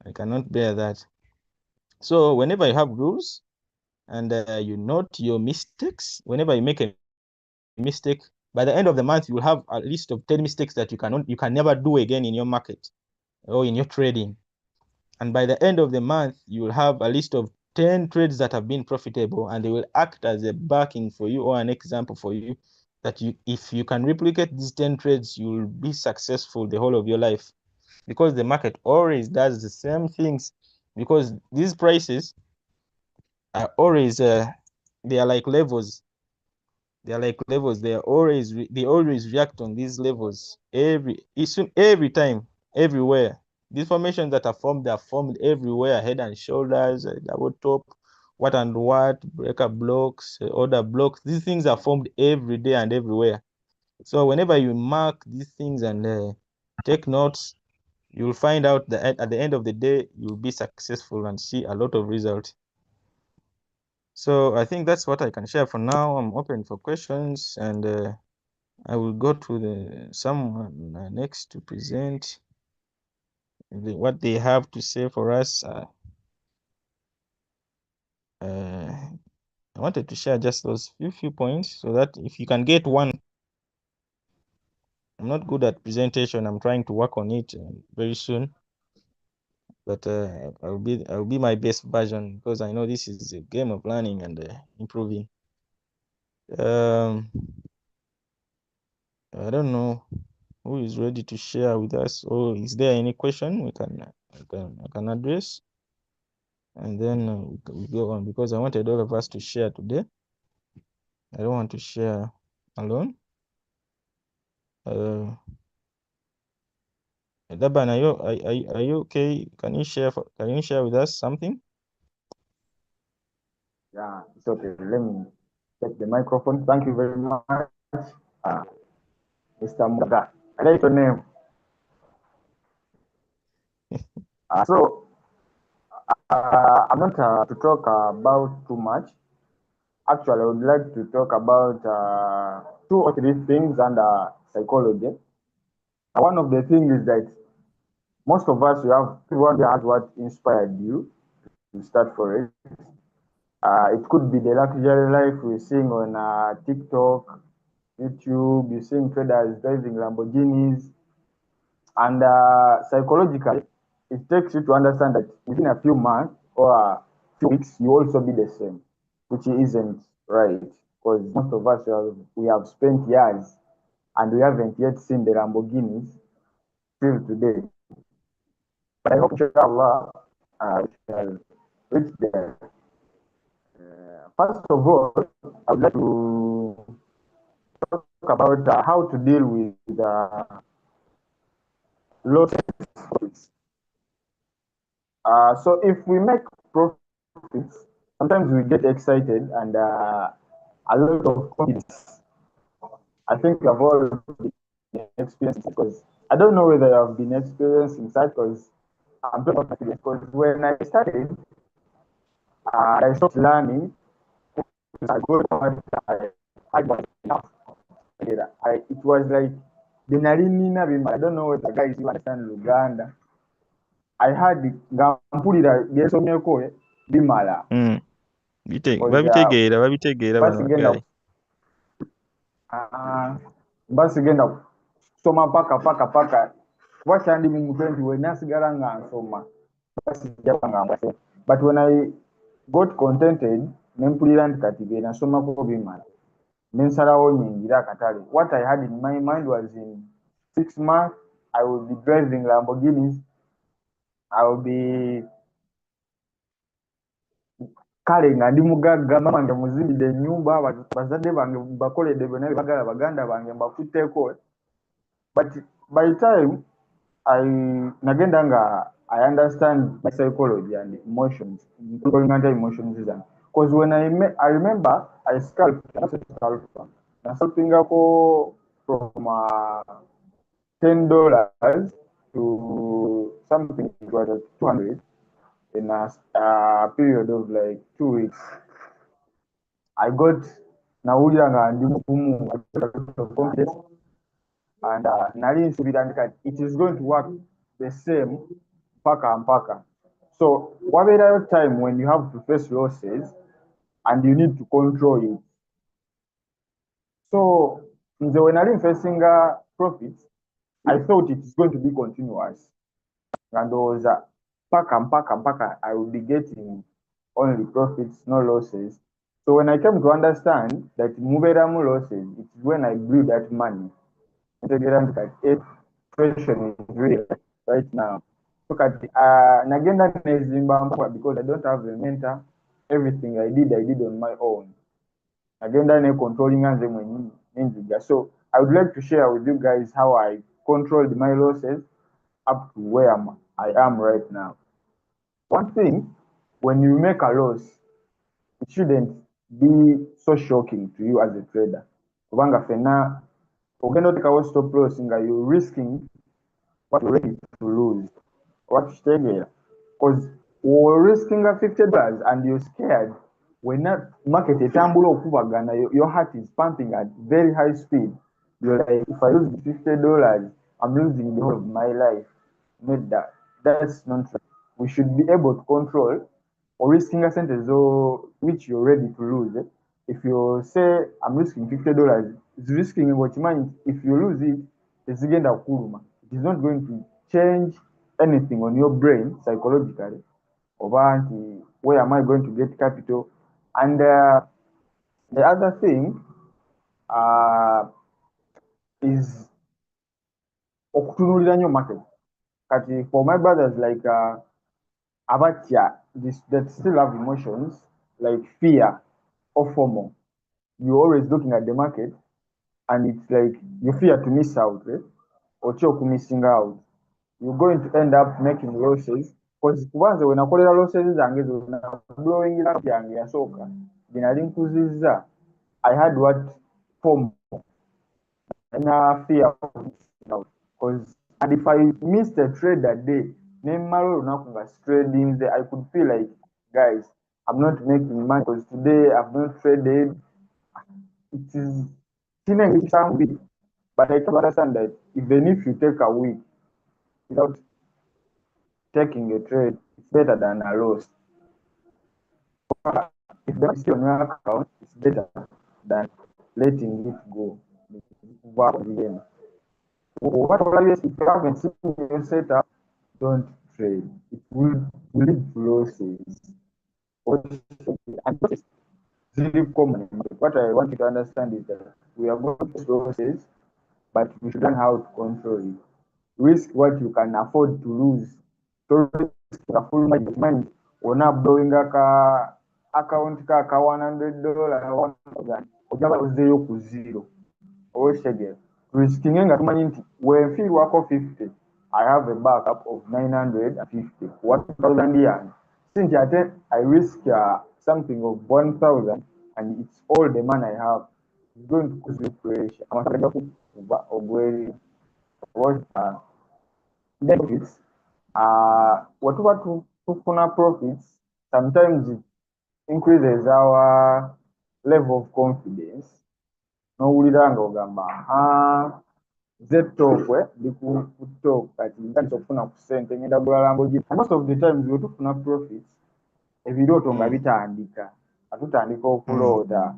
I cannot bear that. So whenever you have rules and you note your mistakes, whenever you make a mistake, by the end of the month, you will have a list of 10 mistakes that you can never do again in your market or in your trading. And by the end of the month, you will have a list of 10 trades that have been profitable, and they will act as a backing for you or an example for you that if you can replicate these 10 trades, you will be successful the whole of your life, because the market always does the same things, because these prices are always they are like levels. They are like levels. They always react on these levels every time, everywhere. These formations that are formed everywhere: head and shoulders, double top, what and what, breaker blocks, order blocks. These things are formed every day and everywhere. So whenever you mark these things and take notes, you'll find out that at the end of the day, you'll be successful and see a lot of results. So I think that's what I can share for now. I'm open for questions, and I will go to someone next to present what they have to say for us. I wanted to share just those few points, so that if you can get one. I'm not good at presentation. I'm trying to work on it very soon. But I'll be my best version, because I know this is a game of learning and improving. I don't know who is ready to share with us, or is there any question I can address, and then we go on, because I wanted all of us to share today. I don't want to share alone. Daban, are you okay? Can you share with us something? Yeah, it's okay. Let me take the microphone. Thank you very much, Mr. Muga. I like your name. I'm not to talk about too much. Actually, I would like to talk about 2 or 3 things under psychology. One of the things is that most of us, everyone has what inspired you to start Forex. It could be the luxury life we're seeing on TikTok, YouTube. You're seeing traders driving Lamborghinis, and psychologically, it takes you to understand that within a few months or a few weeks, you also be the same, which isn't right, because most of us we have spent years and we haven't yet seen the Lamborghinis till today. But I hope, inshallah, we shall reach there. First of all, I would like to talk about how to deal with losses. So if we make profits, sometimes we get excited and a lot of confidence. I think we have all been experiencing, because I don't know whether you have been experiencing such, because I'm talking about experience. Because when I started, I stopped learning. I was enough. It was like I don't know whether guys you understand Luganda. I had ngampulira byesomyeko bimala. Babitegeera bano bagayi. Basigenda kusoma paka wakyandi mu mutwe nti wenasigala nga nsoma, but when I got contented nempulira nti kati ge nasomako bimala nensalawo nyingira akatale. What I had in my mind was in 6 months I will be driving Lamborghinis, I will be kale nga ndi mugagga, mama wange muzimbidde ennyumba, bazadde bange bakoledde byonna bye bagala, baganda bange mbakutteko. But by the time nagenda nga I understand my psychology and emotions, controlling anti-emotions is because when I remember I scalped nascalpingako from $10 to something it was at 200 in a period of like 2 weeks. I got nawulira nga ndi mugumu, confidence, and nali nsubira nti it is going to work the same mpaka. So wabeerayo time when you have to face losses and you need to control it. So nze when nali facing profits, I thought it is going to be continuous, and ndowooza mpaka I will be getting only profits, no losses. So when I came to understand that mubeeramu losses, it is when I blew that money. Situation is real right now. Look at nagenda nezimba because I don't have a mentor. Everything I did on my own. Nagenda ne controlling nze mwenyewe nenjiga. So I would like to share with you guys how I controlled my losses up to where I am right now. One thing, when you make a loss, it shouldn't be so shocking to you as a trader. Kubanga fena ogenda otekawo stop loss nga you're risking what you're ready to lose. What kitegeera, because we're risking $50 and you're scared when that market etambula okubagana, your heart is pumping at very high speed. You're like, if I lose $50, I'm losing the whole of my life. Not that. That's not true. We should be able to control or risking a sentence which you're ready to lose. If you say I'm risking $50, it's risking what you mind. If you lose it, it's again the kuruma. It is not going to change anything on your brain psychologically. Over where am I going to get capital? And the other thing is okutunulira nnyo market. Kati for my brothers like abatya that still have emotions like fear or FOMO, you're always looking at the market and it's like you fear to miss out, or missing out. You're going to end up making losses because once when I call it losses zange zonna blowing up yange yasooka binali nkuzizza, I had what FOMO and fear because and if I missed a trade that day, trading, I could feel like, guys, I'm not making money because today I've not traded. It is big, but I can understand that even if you take a week without taking a trade, it's better than a loss. If that is on your account, it's better than letting it go. Whatever if you haven't seen your setup, don't trade. It will lead to losses. And this is really common. What I want you to understand is that we are going to losses, but we should learn how to control it. Risk what you can afford to lose. So risk a full money. We're not blowing a account ka $100 ojaba ku zero. Risking when fee work of 50, I have a backup of 950. 1,000 yen. Since I risk something of 1,000 and it's all the money I have, it's going to cause me pressure. I'm afraid of what benefits. Whatever to profits, sometimes it increases our level of confidence. Nowulira nga ogamba zetokwe ndikutok kati ntandika okufuna ku ssente ngenda gula Lamborghini. Most of the times we tufuna profits ebirooto nga bitandika atutandika okuloota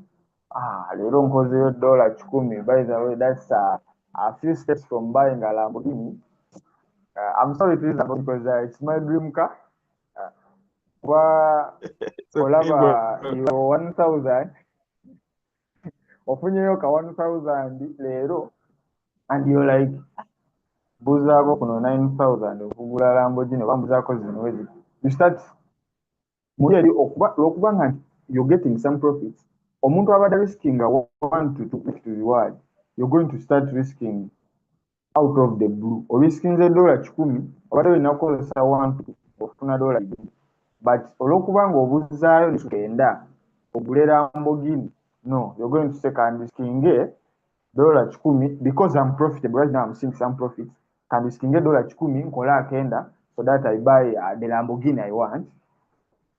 leero nkozeyo $100. By the way, that's a few steps from buying a Lamborghini. I'm sorry to use Lamborghini because it's my dream car. olaba yo 1000 ofunyeyo ka 1000 leero and you're like mbuzaako kuno 9000 okugula Lamborghini oba mbuzaako zino wezi you start muli eri okuba nga you're getting some profits omuntu abadde risking 1 to 2 to reward you're going to start risking out of the blue oriskinze $100 obadde olina kukozesa 1 ofuna $2 but olw'okuba nga obuzaayo nekenda ogule Lamborghini no you're going to say can risking $10 because I'm profitable right now I'm seeing some profits can risking $10 nkola akenda so that I buy the Lamborghini I want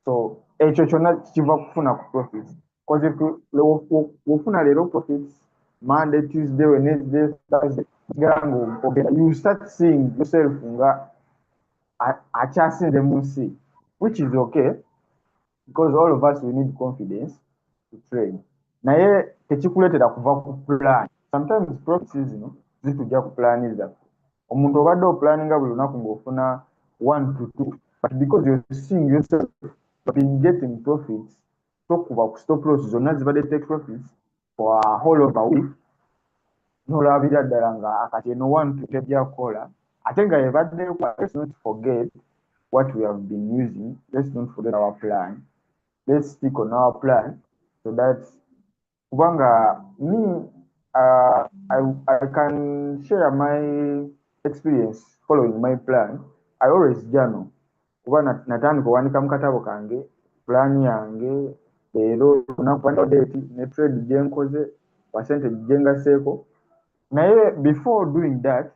so ekyo kyonna kiva kufuna ku profits because if wofuna leero profits Monday, Tuesday, Wednesday, Thursday you start seeing yourself nga akyasinze mu nsi which is okay because all of us we need confidence to trade naye tekikuleetera kuva ku plan sometimes profits zino zitujja ku plan zaffe omuntu obadde opulaninga buli lunaku ng'ofuna 1 to 2 but because you're seeing yourself been getting profits tokuba ku stop loss zonna zibadde take profits for a whole of a week n'olabira ddala nga akati eno 1 to tejja kukola ate nga ebaddeyo let's not forget what we have been using let's not forget our plan let's stick on our plan so that kubanga me I can share my experience following my plan I always journal kuba natandika owandiika mu katabo kange plan yange leero nakuba date ne trade gye nkoze percentage gye ngaseeko naye before doing that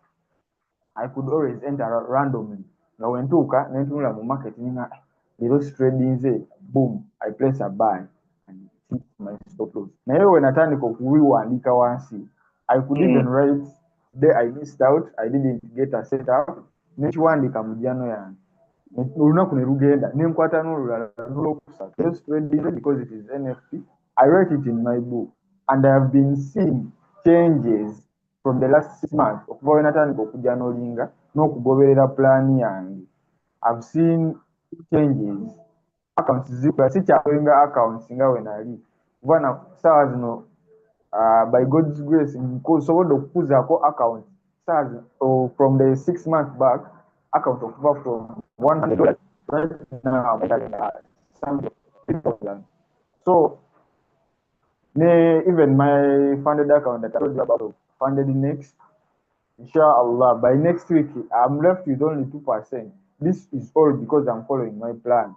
I could always enter randomly nga wentuuka nentunula mu market ninga leero trading ze boom I place a buy and hit my stop loss naye we natandika okubiwandiika wansi I could even write today I missed out I didn't get a setup nekiwandiika mu jano yange olunaku ne lugenda nenkwata n'olulala n'olwokusatu trading because it is NFT I write it in my book and I have been seeing changes from the last 6 months okuva we natandika okujja n'olinga n'okugoberera plan yange I've seen changes accounts zikula sikyalinga accounts nga we nali kuba na saawa zino by God's grace nsobodde okukuzaako account saawa zino from the 6 months back account okuva from $100 right now some so even my funded account that I told you about funded next inshallah by next week I'm left with only 2%. This is all because I'm following my plan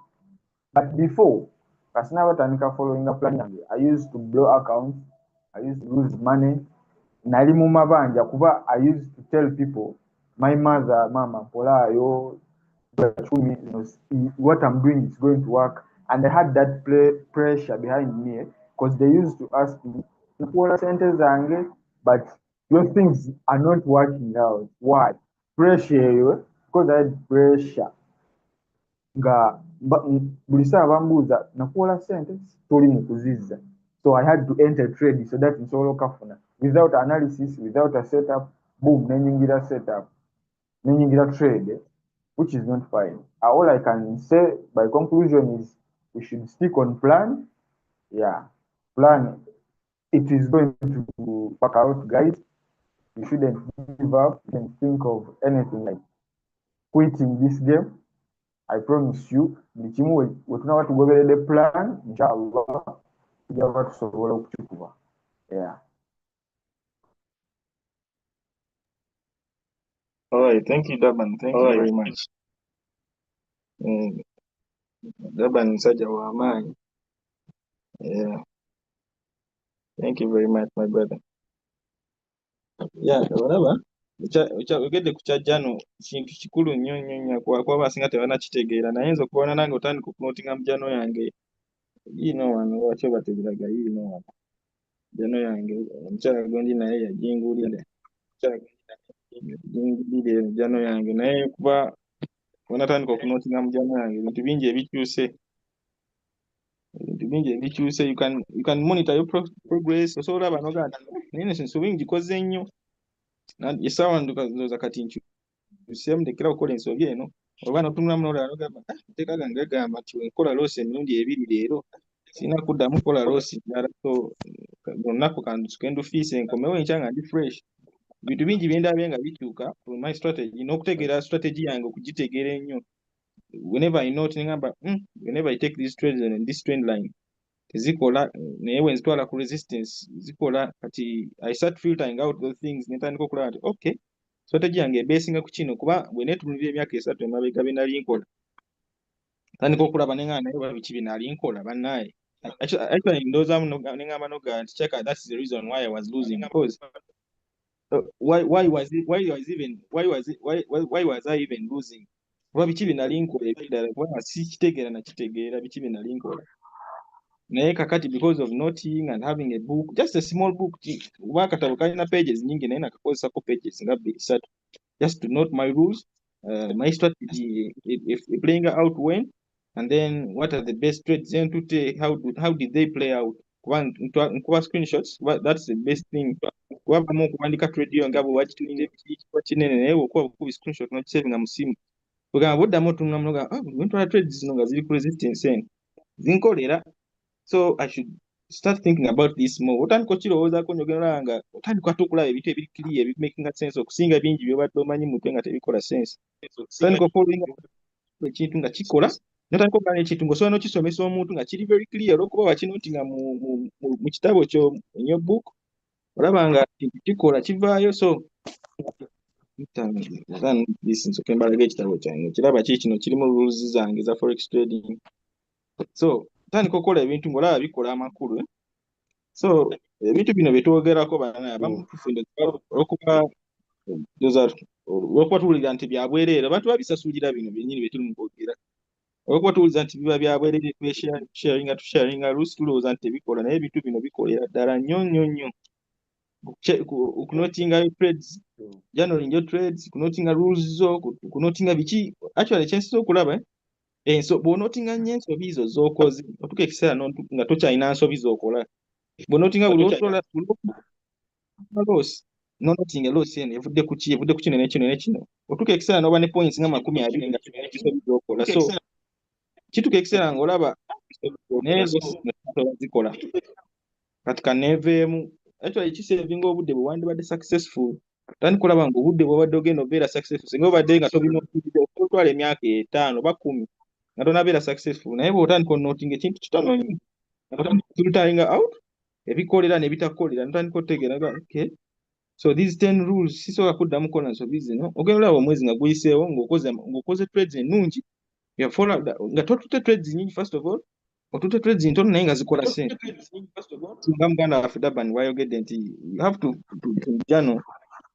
but before kasina batandika following a plan I used to blow accounts I used to lose money nali mu mabanja kuba I used to tell people my mother mama polayo what I'm doing is going to work and I had that pressure behind me because they used to ask me but those things are not working out why pressure because I had pressure nga buli saa bambuuza nakuwola sente toli mu kuzizza so I had to enter trade so that nsobola okafuna without analysis without a setup boom nenyingira setup nenyingira trade which is not fine all I can say by conclusion is we should stick on plan yeah plan it is going to work out guys you shouldn't give up and think of anything like quitting this game I promise you buli kimu we tunaba tugoberedde plan inshallah tujaba tusobola okukikuba yeah All right, thank you Durban, thank you very much. Durban musajja wa maanyi. Yeah, thank you very much my brother. Yeah, olaba ogedde ku kyajjano kintu kikulu nnyo nnyo nnyo kuba basinga tebannakitegeera naye nze okubona nange otandika okunotinga mu jjano yange yiino wano lwaki obategeraga yiino wano jjano yange omukyala gondi naye yajingulira jingulire jjano yange naye kuba natandika okunotinga mu jjano yange ebintu bingi ebikyuse you can monitor your progress osobola olaba noga naye ensobi ngikoze nnyo essaawa ndowooza kati nkyusemu ndekera okukola ensobi eno oba notunula muno nogamba teeka gange gagamba nti nkola loosi emirundi 2 leero sirina kuddamu kukola loosi ndala, so olunaku kandusuke ndufiise nkomewo enkya nga ndi fresh. Bintu bingi byendabye nga bikyuka from my strategy n'okutegeera strategy yange okugitegeera ennyo. Whenever I note ngamba whenever I take these trades in this trend line tezikola, naye when zitwala ku resistance zikola. Kati I start filtering out those things netandika okulaba nti okay, strategy yange ebesinga ku kino, kuba bwe neetunuulira emyaka 3 emabega bye nali nkola tandika okulaba neŋŋamba naye oba biki bye nali nkola bannaaye. Actually ndowoozamu neŋŋamba noga nti check, that's the reason why I was losing, because why was I even losing? Kuba biki bye nali nkola ebirala kuba sikitegeera nakitegeera biki bye nali nkola. Naye kakati because of noting and having a book, just a small book, kuba akatabo kalina pages nyingi naye nakakozesako pages nga 2-3 just to note my rules, my strategy, if playing out when, and then what are the best trades, then to take how did they play out. Nkuba screenshots, that's the best thing. Kubamu okuwandika trade yo nga bwe wakitulinze kiba kinene naye okuba bukubi screenshot nokisavinga mu simu kugamba buddamu otunula munoga ntwala trades zino nga ziri ku resistance eno zinkolera. So I should start thinking about this more. Otandika okirowoozaako njogera nga otandika ate okulaba ebintu ebiri clear ebimakinga sense okusinga bingi byobadde omanyi mutwe nga tebikola sense. Otandika ofollowinga ekintu nga kikola notandika okugana ekintu ng'osobola n'okisomesa omuntu nga kiri very clear olw'okuba wakinotinga mu kitabo kyo enyo book olaba nga kintu kikola kivaayo. So nsoke mbalaga ekitabo kyange kiraba ki kino kirimu rules zange za forex trading. So tandika okukola ebintu ng'olaba bikola amakulu. So ebintu bino byetwogerako bana olw'okuba tuwulira nti byabwereere abantu babisasulira bino byennyini bye tuli mu kwogera. Olw'okuba tuwuliza nti biba byabwereere tusharinga luusi tulowooza nti tebikola naye ebintu bino bikolera ddala nnyo. Okunotinga trades, journaling your trades, kunotinga rules zo, kunotinga biki actually kyensiza okulaba so bw'onotinga nnyo ensobi zo z'okoze otuuka ekiseera nga tokyalina nsobi z'okola. Bw'onotinga buli loosi nonotinga loosi eno evudde ku ki, evudde ku kino nekino otuuka ekiseera n'oba ne points nga 20 nga ensobi z'okola. So kituuka ekiseera ng'olaba nezo zikola kati kaneeveemu. Actually kisevinga obudde bwe wandibadde successful. Tandika olaba nga obudde bw'obadde ogenda obeera successful singa obadde nga tobinootiriza otwala emyaka 5 oba 10 nga tonabeera successful, naye bw'otandika onootinga ekintu kitono nnyo nga totandika filteringa out ebikolera n'ebitakolera notandika otegeera okay, so these 10 rules sisobola kuddamu kukola nsobi zino. Ogenda olaba omwezi nga guyiseewo ng'okoze trades ennungi nga totutte trades nyingi. First of all otutte trades ntono naye nga zikola sente. Nga muganda waffe Durban wayogedde nti you have to journal,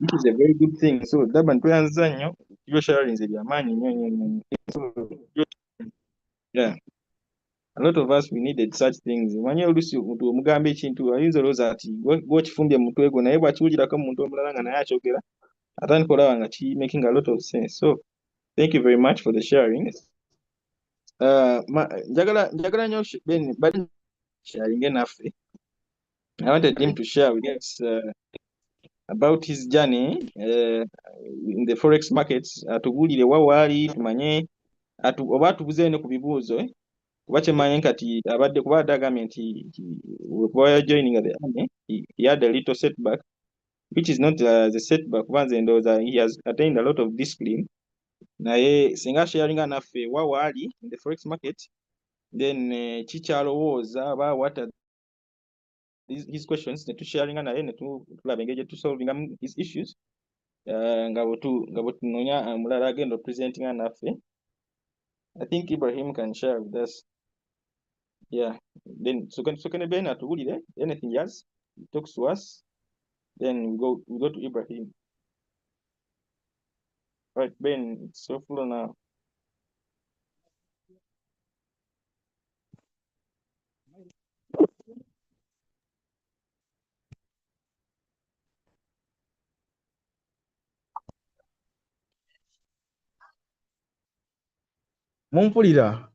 which is a very good thing. So Durban tweyanziza nnyo ebyo sharinze byamaanyi nnyo. Yeah, a lot of us we needed such things. Manye olusi omuntu omugamba ekintu ayinza olowooza ati gwokifumbye mu mutwe gwo naye bw'akiwulirako mu muntu omulala nga naye akyogera atandika olaba nga ki making a lot of sense. So thank you very much for the sharing. Njagala nnyo Ben bali sharing enaffe. I wanted him to share with us about his journey in the forex markets. Atubulire wa waali tumanye oba atubuze ne ku bibuuzo kuba kyemanye nkati abadde kuba agambye nti while joining the army he had a little setback, which is not the setback kuba nze ndowooza he has attained a lot of discipline. Naye singa sharinga naffe wa waali in the forex market then kikyalowooza ba what are his questions ne tusharinga naye ne tulaba engeri gye tusolvingamu his issues nga bwe tunoonya mulala agenda presentinga naffe. I think Ibrahim can share with us. Yeah, then so can Ben atubulire anything else he talks to us, then we go to Ibrahim. Right, Ben, it's so full now. Mumpulira?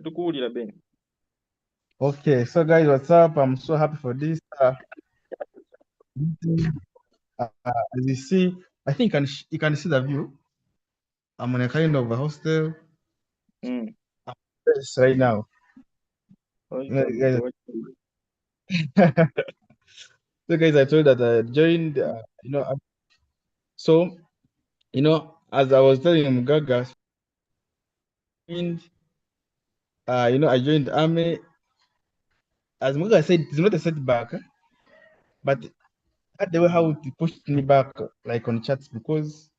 Tukuwulira Ben. Okay, so guys, what's up? I'm so happy for this. As you see, I think you can see the view. I'm on a kind of a hostel. Mm. Yes, right now. Oh, you No, can guys, watch. so guys, I told that I joined. So as I was telling Gaga, I joined the army. As Muga said, it's not a setback, but that the way how it pushed me back, like on chats, because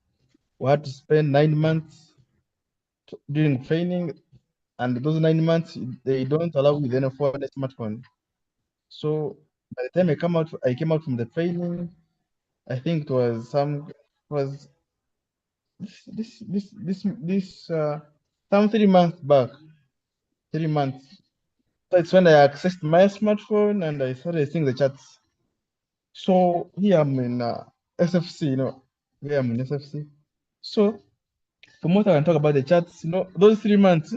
we had to spend 9 months during training, and those 9 months they don't allow you then for a smartphone. So by the time I came out from the training. I think it was this some 3 months back, 3 months. That's when I accessed my smartphone and I started seeing the chats. So here I'm in SFC, here I'm in SFC. So from what I can talk about the chats, those 3 months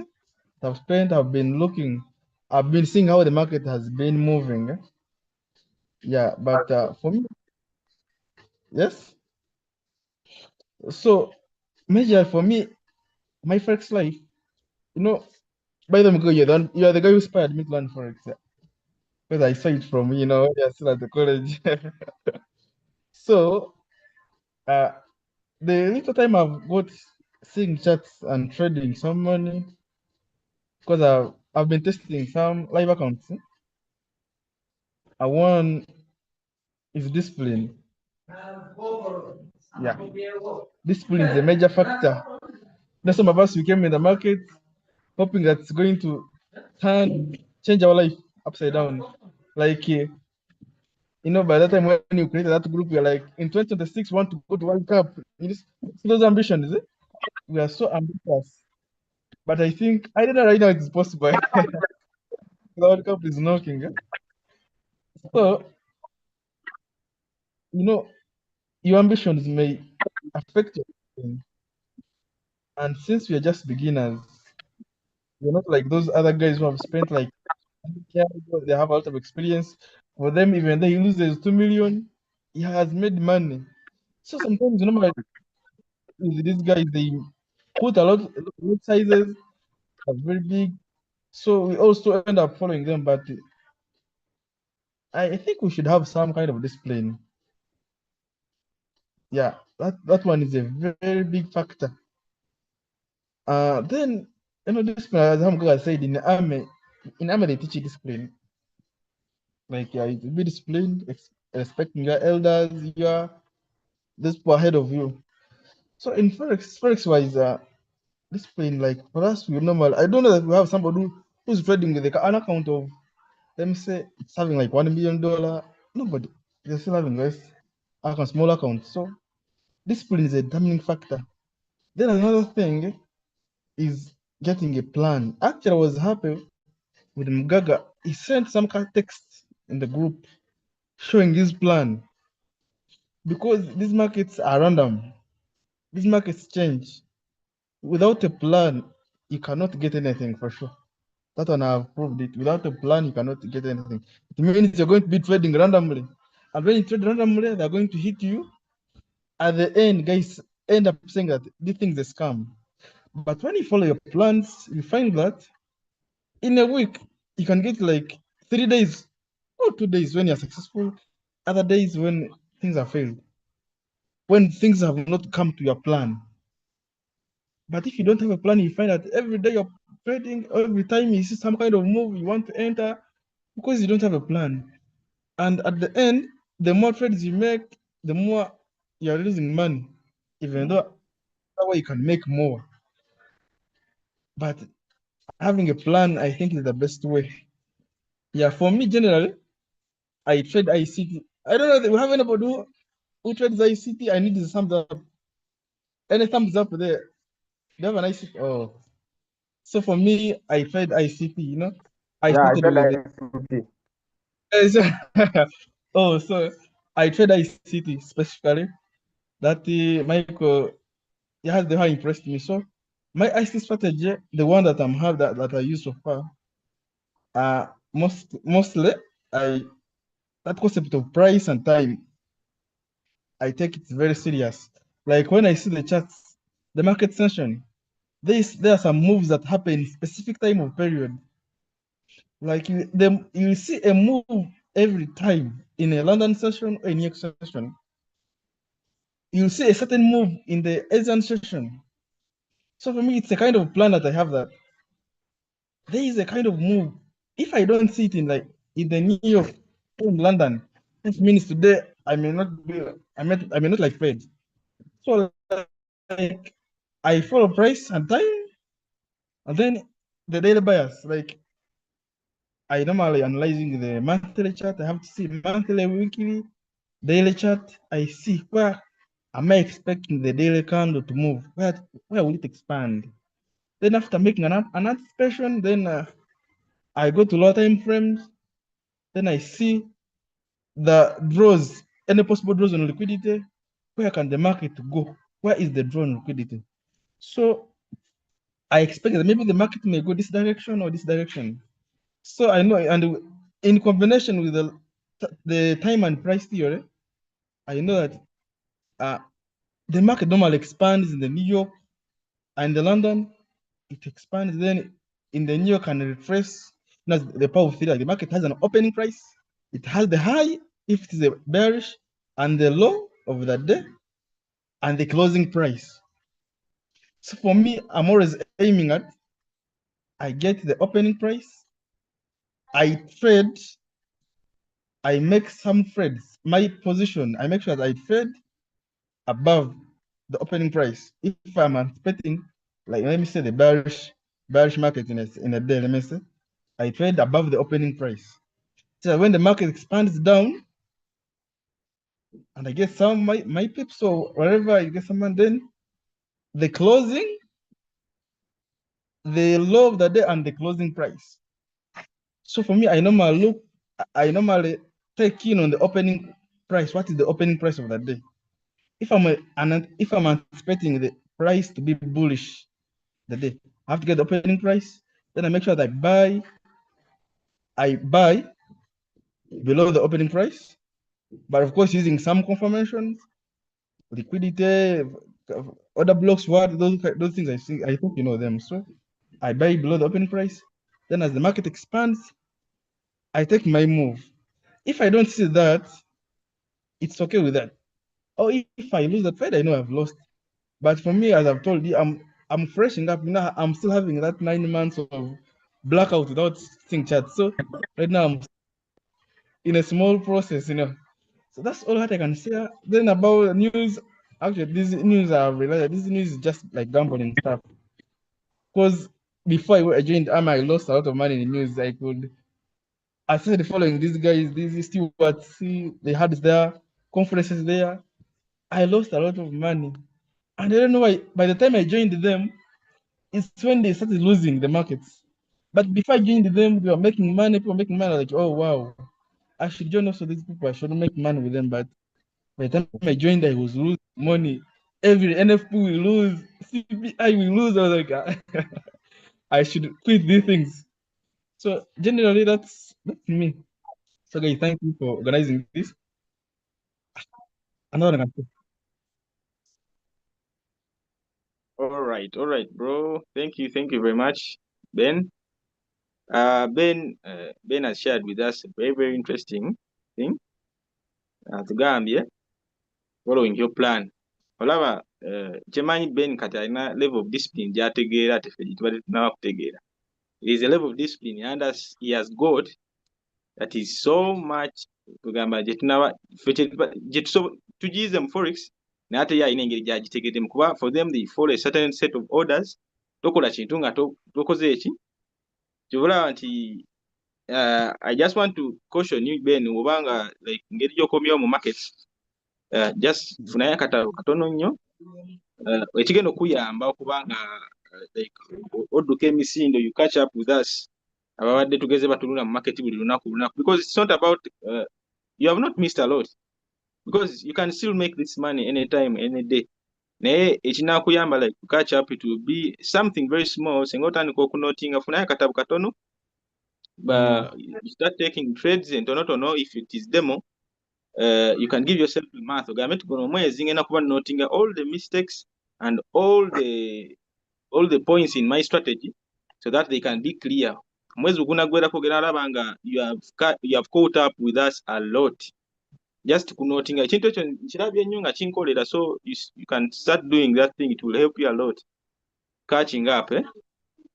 I've been looking, I've been seeing how the market has been moving. Yeah, but for me, yes. So major for me, my first life, by the way, you're the guy who inspired me to learn Forex. Because I saw it from, you're still at the college. So, uh, the little time I've got seeing charts and trading some money, because I've been testing some live accounts. One is discipline. Yeah, discipline is a major factor. There's some of us we came in the market hoping that it's going to change our life upside down. Like, by that time when you created that group, you're like, in 2026, want to go to World Cup. See those ambitions, is it? We are so ambitious. But I think, I don't know right now it is possible. The World Cup is knocking. So, your ambitions may affect your thinking. And since we are just beginners, we're not like those other guys who have spent like years, they have a lot of experience. For them, even though he loses 2 million, he has made money. So sometimes, like these guys, they put a lot of sizes, are very big. So we also end up following them. But I think we should have some kind of discipline. Yeah, that one is a very big factor. Then discipline, as Hamga said, in army they teach you discipline. Like you to be disciplined, respecting your elders, your this people ahead of you. So in forex wise, discipline, like for us, we normal. I don't know that we have somebody who's trading with an account of, let me say, it's having like $1 million. Nobody, they're still having less account, small accounts. So discipline is a determining factor. Then another thing is getting a plan. Actually, I was happy with Mugaga. He sent some kind of text in the group showing his plan, because these markets are random. These markets change. Without a plan, you cannot get anything for sure. That one I've proved it. Without a plan, you cannot get anything. It means you're going to be trading randomly. And when you trade randomly, they're going to hit you. At the end, guys end up saying that this thing's a scam. But when you follow your plans, you find that in a week, you can get like 3 days or 2 days when you're successful, other days when things are failed, when things have not come to your plan. But if you don't have a plan, you find that every day you're trading, every time you see some kind of move you want to enter, because you don't have a plan. And at the end, the more trades you make, the more you're losing money, even though that way you can make more. But having a plan, I think, is the best way. Yeah, for me, generally, I trade ICT. I don't know if we have anybody who trades ICT. I need the thumbs up. Any thumbs up there? Do you have an ICT? Oh. So for me, I trade ICT, I Yeah, I started said with ICT. oh, so I trade ICT specifically. That Michael, has the how impressed me. So my ICT strategy, the one that I'm have that I use so far, mostly I that concept of price and time, I take it very serious. Like when I see the charts, the market session, there are some moves that happen in specific time of period. Like you see a move every time in a London session or a New York session. You see a certain move in the Asian session. So for me, it's a kind of plan that I have that there is a kind of move. If I don't see it in the New York or in London, it means today I may not like Fred. So like I follow price and time, and then the daily bias. Like I normally analyzing the monthly chart. I have to see monthly, weekly, daily chart. I see where am I expecting the daily candle to move. Where will it expand? Then after making an anticipation, then I go to lower time frames. Then I see the draws, any possible draws on liquidity. Where can the market go? Where is the draw on liquidity? So I expect that maybe the market may go this direction or this direction. So I know, and in combination with the time and price theory, I know that the market normally expands in the New York and the London. It expands then in the New York and retrace. The power of theory, the market has an opening price. It has the high if it is a bearish, and the low of that day, and the closing price. So for me, I'm always aiming at, I get the opening price, I trade, I make some trades. My position, I make sure that I trade above the opening price. If I'm anticipating, like let me say the bearish market in a day, let me say, I trade above the opening price. So when the market expands down, and I get some my pips or whatever, I get some, and then the closing, the low of the day and the closing price. So for me, I normally take in on the opening price. What is the opening price of that day? If I'm anticipating the price to be bullish the day, I have to get the opening price. Then I make sure that I buy below the opening price, but of course using some confirmations, liquidity, other blocks, those things I think you know them. So I buy below the opening price. Then as the market expands, I take my move. If I don't see that, it's okay with that. Or if I lose the trade, I know I've lost. But for me, as I've told you, I'm freshening up. I'm still having that 9 months of blackout without seeing charts. So right now I'm in a small process, So that's all that I can say. Then about news, actually, these news are related. This news is just like gambling stuff. Because before I joined AMA, I lost a lot of money in news. I started following these guys, these stewards. They had their conferences there. I lost a lot of money. And I don't know why. By the time I joined them, it's when they started losing the markets. But before I joined them, they were making money. People were making money. Like, oh, wow. I should join also these people. I shouldn't make money with them. But by the time I joined, I was losing money. Every NFP will lose. CPI will lose. I was like, I should quit these things. So generally, that's me. So guys, thank you for organizing this. Another one. All right, bro. Thank you very much, Ben. Ben has shared with us a very, very interesting thing. Tugambye, following your plan. Olaba, kyemanyi Ben kati alina level of discipline gy'ategeera teffe gye tubadde tunaba kutegeera. It is a level of discipline he has got that is so much kugamba gye tunaba tugiyize mu forex naye ate ye alina engeri gy'agitegeddemu kuba for them they follow a certain set of orders. Tokola kintu nga tokoze eki kyobulaba nti I just want to caution you Ben obanga like ngeri gy'okomyewo mu markets just funayo akatabo katono nnyo ekigenda okuyamba okubanga like odduka emisindo you catch up with us ababadde tugeze batunula mu market buli lunaku because it's not about you have not missed a lot because you can still make this money anytime any day naye ekinakuyamba like to catch up, it will be something very small. Singa otandika okunotinga funayo akatabo katono you start taking trades entonotono. If it is demo, you can give yourself a month ogambe nti guno omwezi ngenda kuba notinga all the mistakes and all the points in my strategy so that they can be clear. Mwezi gunaggwerako geralaba nga you have caught up with us a lot. Just kunotinga ekintu ekyo nkirabye nnyo nga kinkolera, so you can start doing that thing. It will help you a lot. Catching up,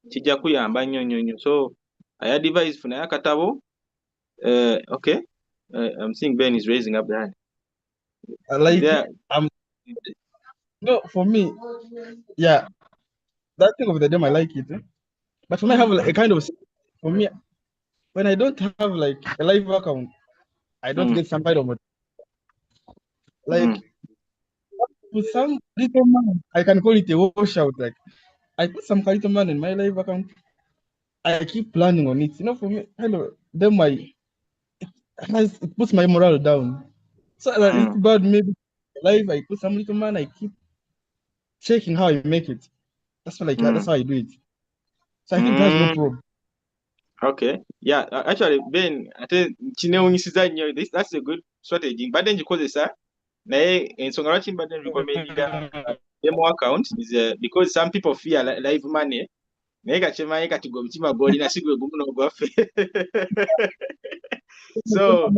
kijja kuyamba nnyo. So I advise funayo akatabo. Okay. I'm seeing Ben is raising up the hand. I like it. No, for me, yeah, that thing of the demo, I like it. But for me, I have a kind of, for me, when I don't have like a live account, I don't get some kind of like with some little man, I can call it a washout. Like I put some little man in my live account. I keep planning on it. For me, then it puts my morale down. So it's bad. Maybe live, I put some little man. I keep checking how I make it. That's what that's how I do it. So I think that's no problem. Okay. Yeah. Actually, Ben, that's a good strategy. But then because ensonga lwaki mbadde recommending demo account is because some people fear live money. Naye kakimanyi kati gwe omutima gw'olina si gwe gumu n'ogwaffe. So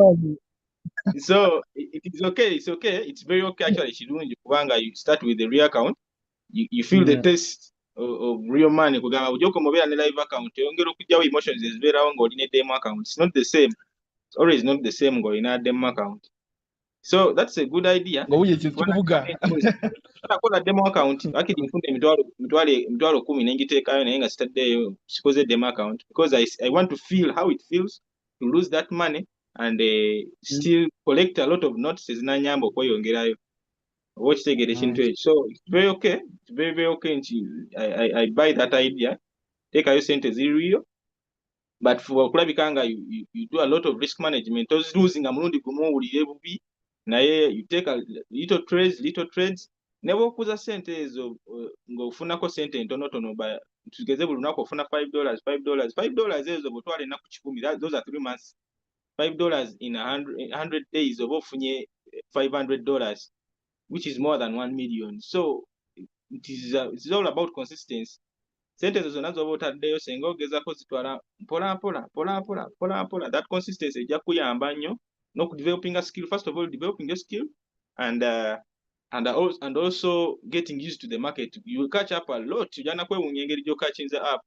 it is okay. It's okay. It's very okay actually. Kirungi kubanga you start with the real account. You feel the taste of real money. Kugamba ujoko mobile ne live account. Yongera okujjawo emotions ezibeerawo ng'olina demo account. It's not the same. It's always not the same ng'olina demo account. So that's a good idea. Nakola demo account akidi nfuna emitwalo 10 n'engiteekayo naye nga sitaddeeyo sikoze demo account because I want to feel how it feels to lose that money and still collect a lot of notes ezinanyamba okweyongerayo oba okitegeera ekintu ekyo. So it's very okay. It's very, very okay. I buy that idea. Teekayo sente ziriyo. But for okulabika nga you do a lot of risk management. Losing nga mulundi gumu owulire bubi naye you take a little trades ne bw'okuza sente ezo ng'ofunako sente ntonotono tugeze buli lunaku ofuna $5 ezo bw'otwala ennaku 10, those are 3 months. $5 in 100 days oba ofunye $500, which is more than 1 million. So it's all about consistency. Sente ezo zonna z'oba otaddeyo senga ogezako zitwala mpola, that consistency ejja kuyamba nnyo n'okudeveloping a skill. First of all, developing your skill and also getting used to the market. You will catch up a lot. Ujana kwewuunya engeri gy'okatchinze up.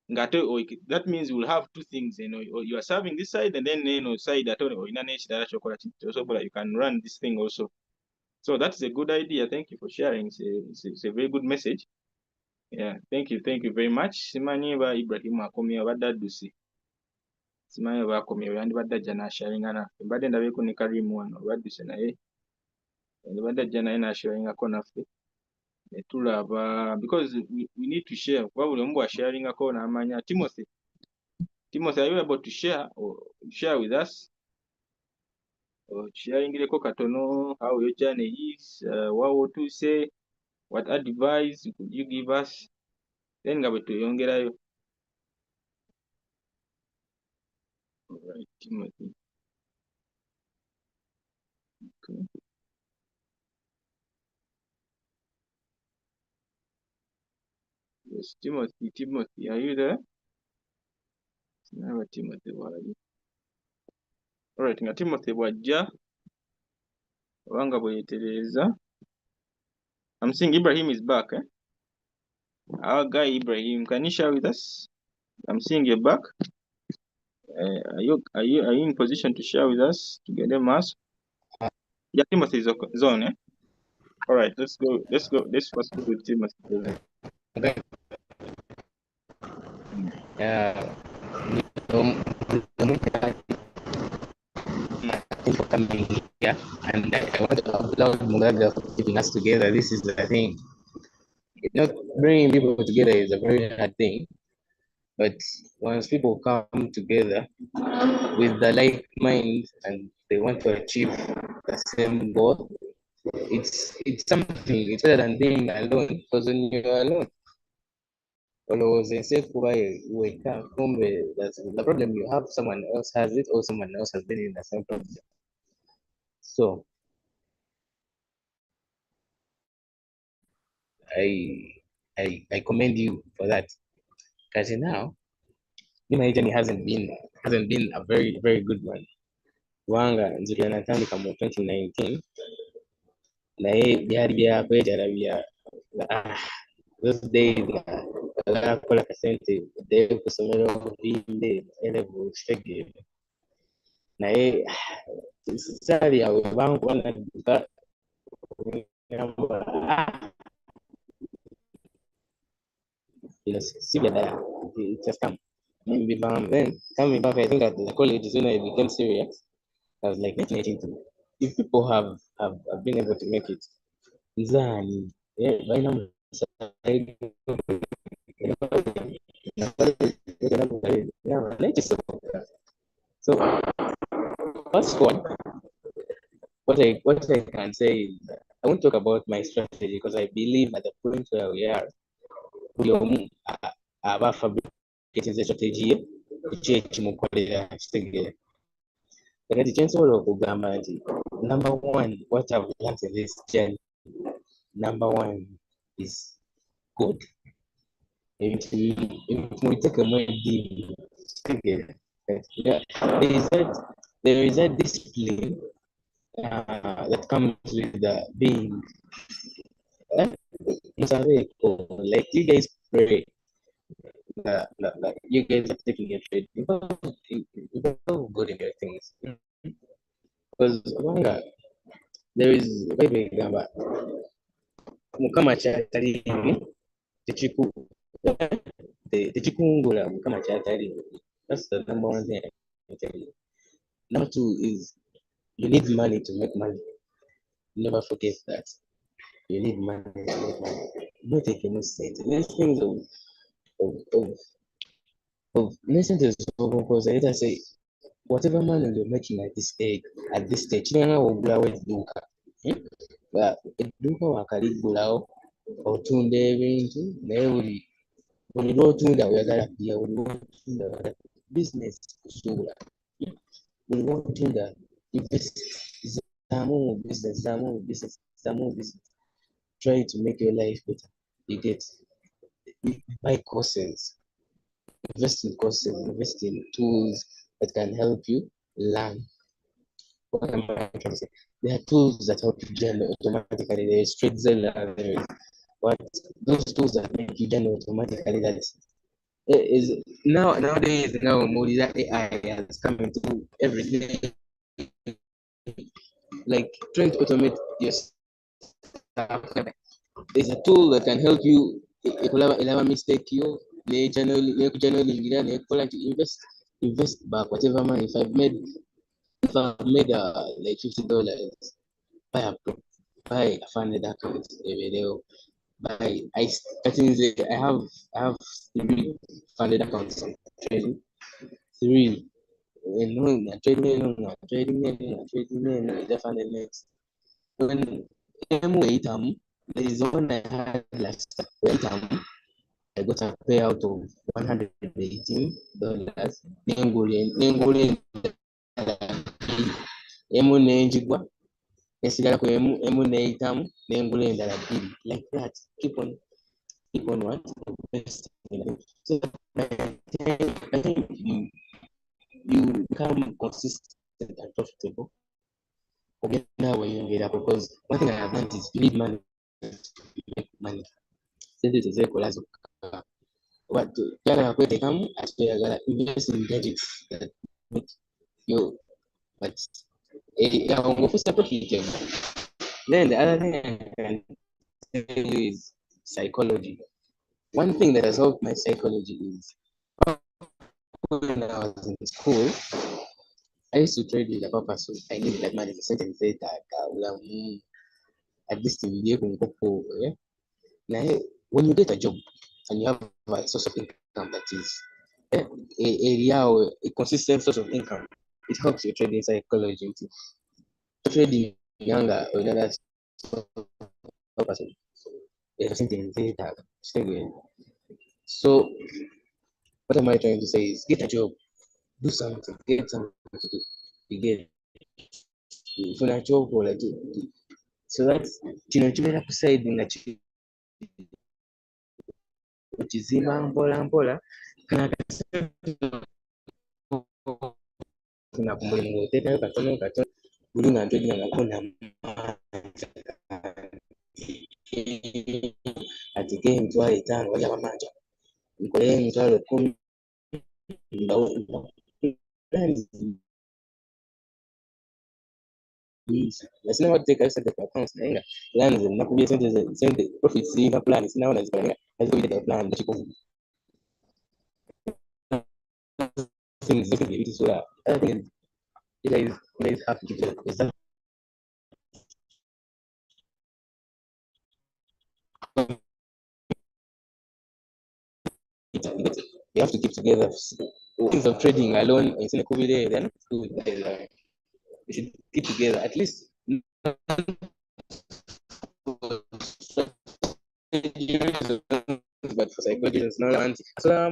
That means you will have two things. You are serving this side and then side ate olina n'ekirala ky'okola ky'osobola. You can run this thing also. So that's a good idea. Thank you for sharing. It's a very good message. Yeah, thank you very much. Simanyi ba Ibrahim akomyewo badde addusi. Simanyi oba akomyewo yandibadde ajja n'asharinga naffe. Mbadde ndabeeko ne Karimu wano badduse naye yandibadde ajja naye n'asharingako naffe ne tulaba because we need to share. Kuba buli omu bw'asharingako n'amanya. Timothy, are you able to share with us? Sharingireko katono how your journey is, what to say, what advice could you give us? Then nga bwe tuyongerayo. All right, Timothy. Okay. Yes, Timothy, are you there? Never Timothy, where are you? All right, nga Timothy bw'ajja obanga bweyetereeza. I'm seeing Ibrahim is back. Our guy Ibrahim, can you share with us? I'm seeing you're back. Are you in position to share with us to get a mass? Yeah, Timothy is on. All right, let's go. Let's first go with Timothy. Okay. Thank you for coming here, and I want to applaud Mugaga for keeping us together. This is the thing. Bringing people together is a very hard thing, but once people come together with the like mind and they want to achieve the same goal, it's something. It's better than being alone, because when you're alone, that's the problem. You have someone else has it, or someone else has been in the same problem. So I commend you for that. Because now my journey hasn't been a very good one. Wanga nzuri anatandika mu 2019 naye byali byakwetala those days nagalakola kasente ddeyo ku ssomero bimbe elevu kitegeere naye saali awe bankuba nadduka it just come. Then coming back, I think at the college is when I became serious. I was like 1982. If people have been able to make it, then yeah, right now, so first one, what I can say is I won't talk about my strategy because I believe at the point where we are, we are fabricating the strategy ekimukolera kitegeera kati kyensobola okugamba nti number one what I've learned in this journey number one is good ebintu mubitekemu eddiini kitegeera there is that discipline that comes with being like you guys pray like you guys are taking your trade. You're so good in your things. Because there is maybe mukama kyatali tekikungula mukama kyatali. That's the number one thing I can tell you. Number two is you need money to make money. Never forget that. You need money to make money. Don't take any sense. These things of listen to this because I say whatever money you're making at this stage, ogulawo edduuka edduuka wakaligulawo otunda ebintu naye buli lwotunda oyagala kulya buli lwotunda business kusuula buli lwotunda invest zaamu business try to make your life better. You get buy courses, invest in courses, invest in tools that can help you learn. What am I trying to say? There are tools that help you generate automatically. There is Straightzilla, there is what those tools that make you generate automatically. That is nowadays more that AI has come into everything. Like trying to automate your stuff. There's a tool that can help you. It'll mistake you. Invest back whatever money. If I've made like $50, buy a funded account. I have 3 funded accounts on trading. 3. Trading funded next. When there is one I had last I got a payout of $118. Emu nenjigwa nesigala ku emu neyitamu nengula endala 2 like that. Keep on what investing. So I think you become consistent and profitable. Because one thing I have learned is you need money to make money. But invest in gadgets that make you but then the other thing I can tell you is psychology. One thing that has helped my psychology is when I was in school, I used to trade with the purpose of I needed that money for certain things at this thing. Now, when you get a job and you have a source of income that is a consistent source of income, it helps your trading psychology. Trading younger or another person. So, what am I trying to say is get a job, do something, get something to do. You get for a job or like so that's kusaidia ukizimba mpola mpola kana kuna ku mulimu ng'oteekayo katono katono buli nga ntolina nako namanja atike emitwalo 5 wajja bamanja nkole emitwalo 10 nasina kuteekayo sente ku accounts naye nga plan ze nakubye sente profits zirina plan sinawo nazikola nazikubye plan ndakikuvu things definitely it is so that I think you guys have to keep it. You have to keep together. Things of trading alone in COVID, they're not good. You should keep together at least. But for psychology, it's not. So I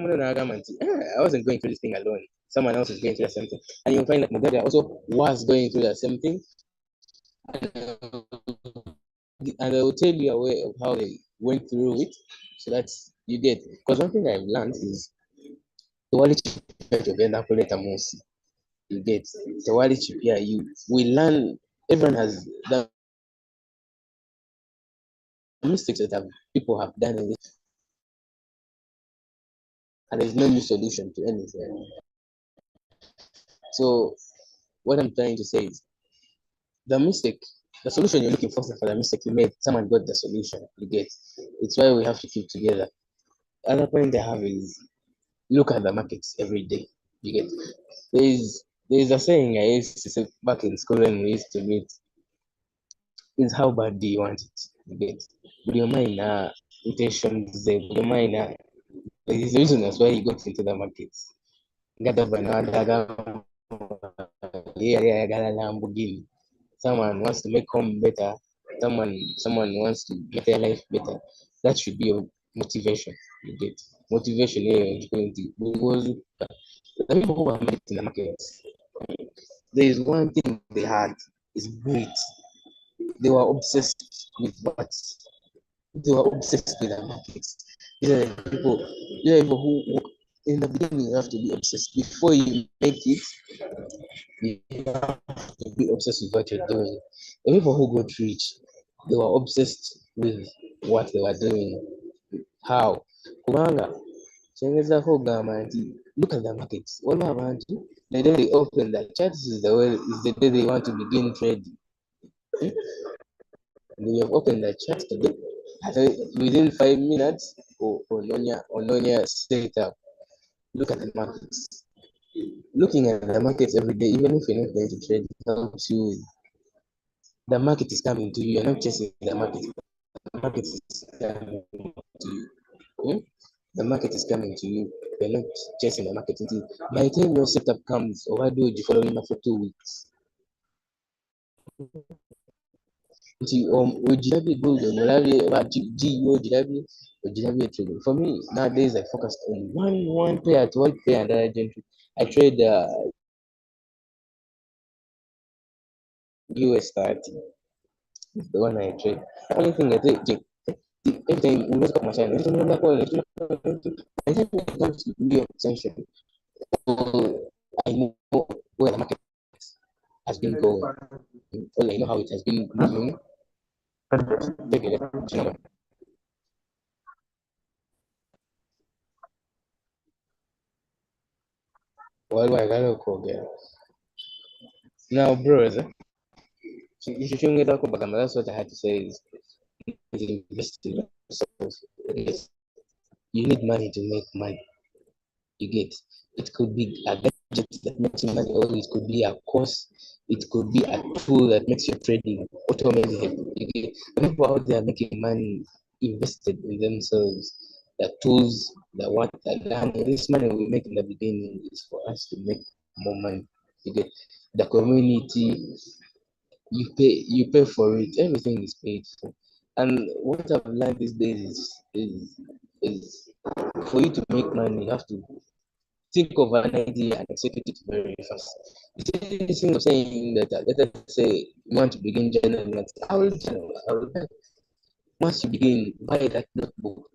wasn't going through this thing alone. Someone else is going through the same thing, and you'll find that Mugabe also was going through the same thing. And I will tell you a way of how they went through it, so that you get. Because one thing I've learned is the quality of Mosi. You get the quality here. We learn. Everyone has done mistakes that people have done in it, and there's no new solution to anything. So what I'm trying to say is the solution you're looking for the mistake you made, someone got the solution. You get. It's why we have to keep together. Other point I have is look at the markets every day. You get. There's a saying I used to say back in school when we used to meet is how bad do you want it? You get. With your mind intentions there, with your mind there's a reason that's why you got into the markets. Lamborghini. Someone wants to make home better. Someone wants to make their life better. That should be your motivation. You get motivation here because the people who are made in the market. There is one thing they had is great. They were obsessed with what? They were obsessed with the markets. These are the people who in the beginning you have to be obsessed. Before you make it, you have to be obsessed with what you're doing. The people who got rich, they were obsessed with what they were doing. How? Kubanga, look at the markets. All abantu, the day they open the charts is the day they want to begin trading. They have opened the chart today. Within 5 minutes, Ononia set up. Look at the markets. Looking at the markets every day, even if you're not going to trade, helps you with the market is coming to you. You're not chasing the market. The market is coming to you. The market is coming to you. You're not chasing the market until by the time your setup comes, or why do you follow him for 2 weeks? For me nowadays I focus on one player to one player and I trade US30. The one I trade. The only thing I trade every time we look at my channel, I think when it comes to real attention, I know where the market has been going. Well, I know how it has been moving. Now, bros, that's what I had to say is investing. You need money to make money. You get it could be a gadget that makes you money, or it could be a course, it could be a tool that makes your trading automated. You get people out there making money invested in themselves. The tools, the what they learn. This money we make in the beginning is for us to make more money. You get the community, you pay for it, everything is paid for. And what I've learned these days is for you to make money, you have to think of an idea and execute it very fast. This thing of saying that let us say you want to begin journaling, I will once you begin, buy that notebook,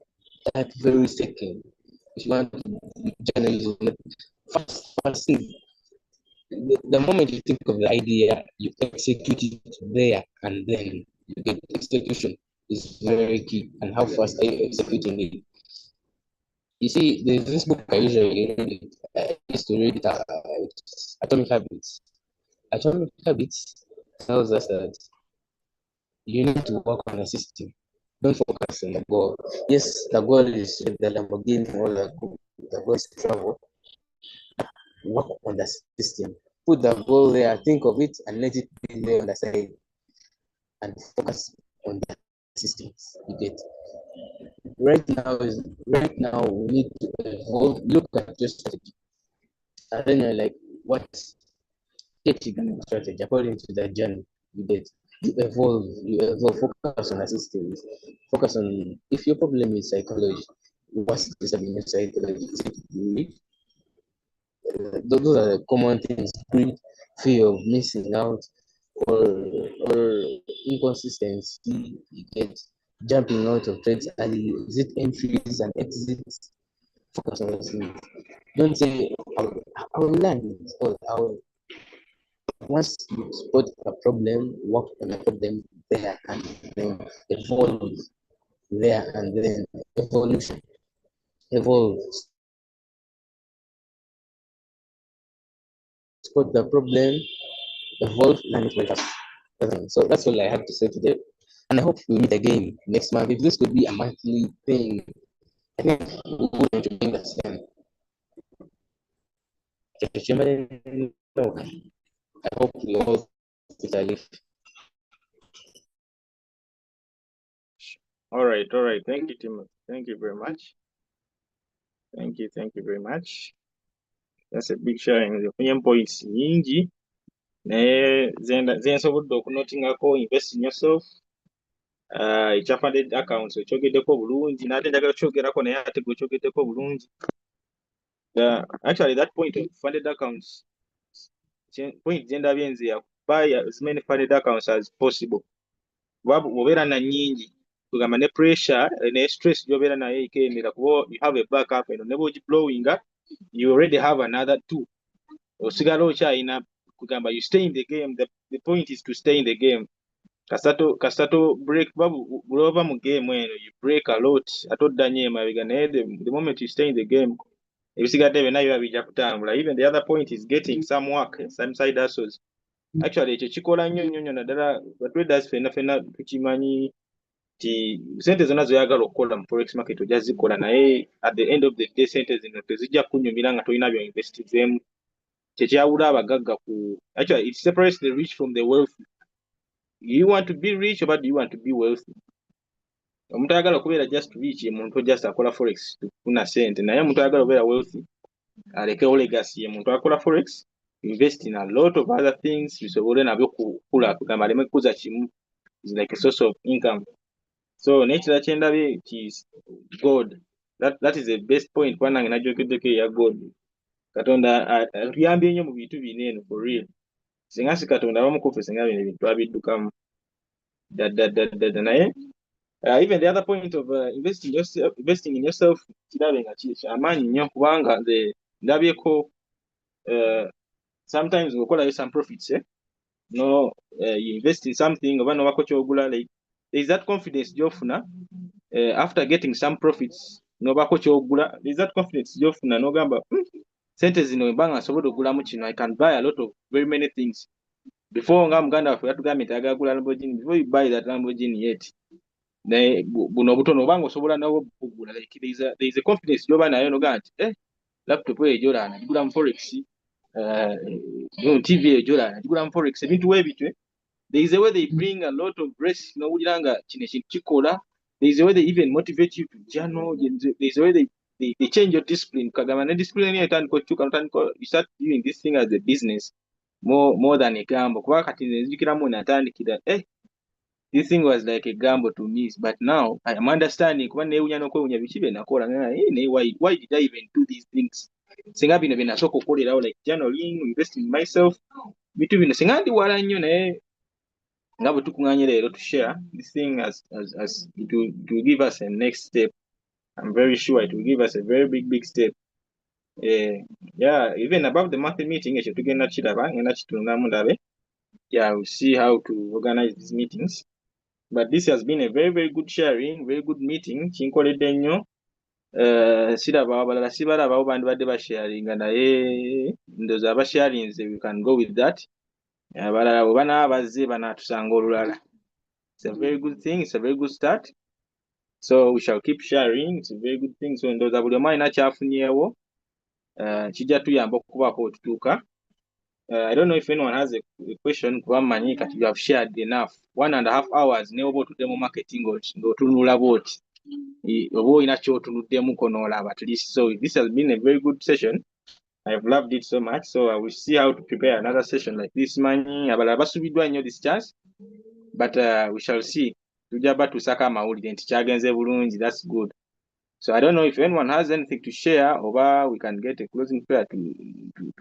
that very second, if you want to journalism, first thing, the moment you think of the idea, you execute it there, and then you get execution is very key. And how fast are you executing it? You see, there's this book I usually read. I used to read it. It's Atomic Habits. Atomic Habits tells us that you need to work on a system. Don't focus on the goal. Yes, the goal is the Lamborghini or the goal is to travel. Work on the system. Put the goal there, think of it, and let it be there on the side. And focus on the systems. You get right now we need to evolve. Look at your strategy. And then you're like, what strategy according to the journey you get? You evolve, focus on the systems, focus on if your problem is psychology, what's disturbing your psychology? Is it greed? Those are the common things: greed, fear of missing out, or inconsistency. You get jumping out of trades early. Is it entries and exits? Focus on those things. Don't say I will learn it, or I will. Once you spot a problem, work on the problem there and then evolve there and then evolution. Evolve. Spot the problem, evolve, learn it very fast. So that's all I have to say today. And I hope we meet again next month. If this could be a monthly thing, I think we would to bring us then. I hope we all live. All right. Thank you, Tim. Thank you very much. Thank you very much. That's a big sharing. Your points nyingi. Naye zensobodde okunotingako invest in yourself. Ekya funded accounts ekyogeddeko bulungi, n'ate njagala okyogerako naye ate gwe okyogeddeko bulungi. Actually, that point of funded accounts, point gyendabye nze ya buy as many funded accounts as possible. Bw'obeera na nnyingi kugamba ne pressure ne stress gy'obeera nayo ekendera kuba you have a backup eno ne bw'ogiblowinga you already have another two. Osigala okyayina kugamba you stay in the game. The point is to stay in the game. Kasato break bw'ova mu game eno you break a lot ate oddanyo emabega naye the moment you stay in the game ebisigadde byonna biba bijja kutambula. Even the other point is getting some work, some side hustles. Actually ekyo kikola nnyo naddala batraders ffenna tukimanyi nti sente zonna zoyagala okukola mu forex market ojja zikola naye at the end of the day sente zino tezijja kunyumira nga tolina byoinvestizeemu. Kyekyawula abagagga ku actually it separates the rich from the wealthy. You want to be rich or do you want to be wealthy? Omuntu ayagala okubeera just rich ye muntu just akola forex kufuna sente, naye omuntu ayagala okubeera wealthy alekewo legacy ye muntu akola forex, invest in a lot of other things bisobole nabyo kukula kugamba aleme kukuza kimu, is like a source of income. So nekira kyendabye it is God. That is the best point kwanange najjogeddeko eya God. Katonda atuyambye nnyo mu bintu bino eno for real. Singa si Katonda bamukufe singa bino ebintu abiddukamu naye even the other point of investing in yourself kirabe nga kyamaanyi nnyo kubanga ndabyeko sometimes okolayo some profits you invest in something oba nobako kyogula like there is that confidence gyofuna after getting some profits nobako kyogula there is that confidence gyofuna nogamba sente zino mbanga nsobola okugulamu kino I can buy a lot of very many things. Before nga muganda waffe yatugambye nti ayagala kugula Lamborghini, before you buy that Lamborghini yet naye buno obutono obanga osobola nabo okugula like there is a confidence gyoba nayo nogamba nti laptop eyo gyola nagigula mu forex, TV eyo gyola nagigula mu forex, ebintu webitwe. There is a way they bring a lot of risk nowulira nga kino ekintu kikola. There is a way they even motivate you to journal. There is a way they change your discipline. Kagamba ne discipline niyo etandika okukyuka, you start doing this thing as a business more than a gamble. Kuba kati nzijukiramu natandikira this thing was like a gamble to me, but now I am understanding kuba neewunya n'okwewunya biki bye nakola why did I even do these things? Singa bino bye nasooka okukolerawo like journaling, investing in myself, bitu bino singa ndi wala nnyo naye nga bwe tukuŋŋaanye leero to share this thing as it will give us a next step. I'm very sure it will give us a very big step. Yeah, even above the monthly meeting, ekyo tugenda kiraba ngenda kitundamu ndabe. Yeah, we'll see how to organize these meetings. But this has been a very good sharing, very good meeting. Kinkoledde nnyo. Siraba abalala sibalabawo bandibadde basharinga naye ndowooza abasharinze we can go with that. Abalala bwe banaaba bazze banaatusanga olulala. It's a very good thing. It's a very good start. So we shall keep sharing. It's a very good thing. So ndowooza buli omu alina kyafunyeewo. Kijja tuyamba okubaako otutuuka. I don't know if anyone has a question kuba mmanyi kati you have shared enough. 1.5 hours ne oba otudde mu marketing ng'otunula bw'oti. Oba olina ky'otunuddemuko n'olaba at least. So this has been a very good session. I've loved it so much. So I will see how to prepare another session like this. Manyi abalala basubiddwa nnyo this chance. But we shall see. Tujja batusaka amawulire nti kyagenze bulungi. That's good. So I don't know if anyone has anything to share, or we can get a closing prayer to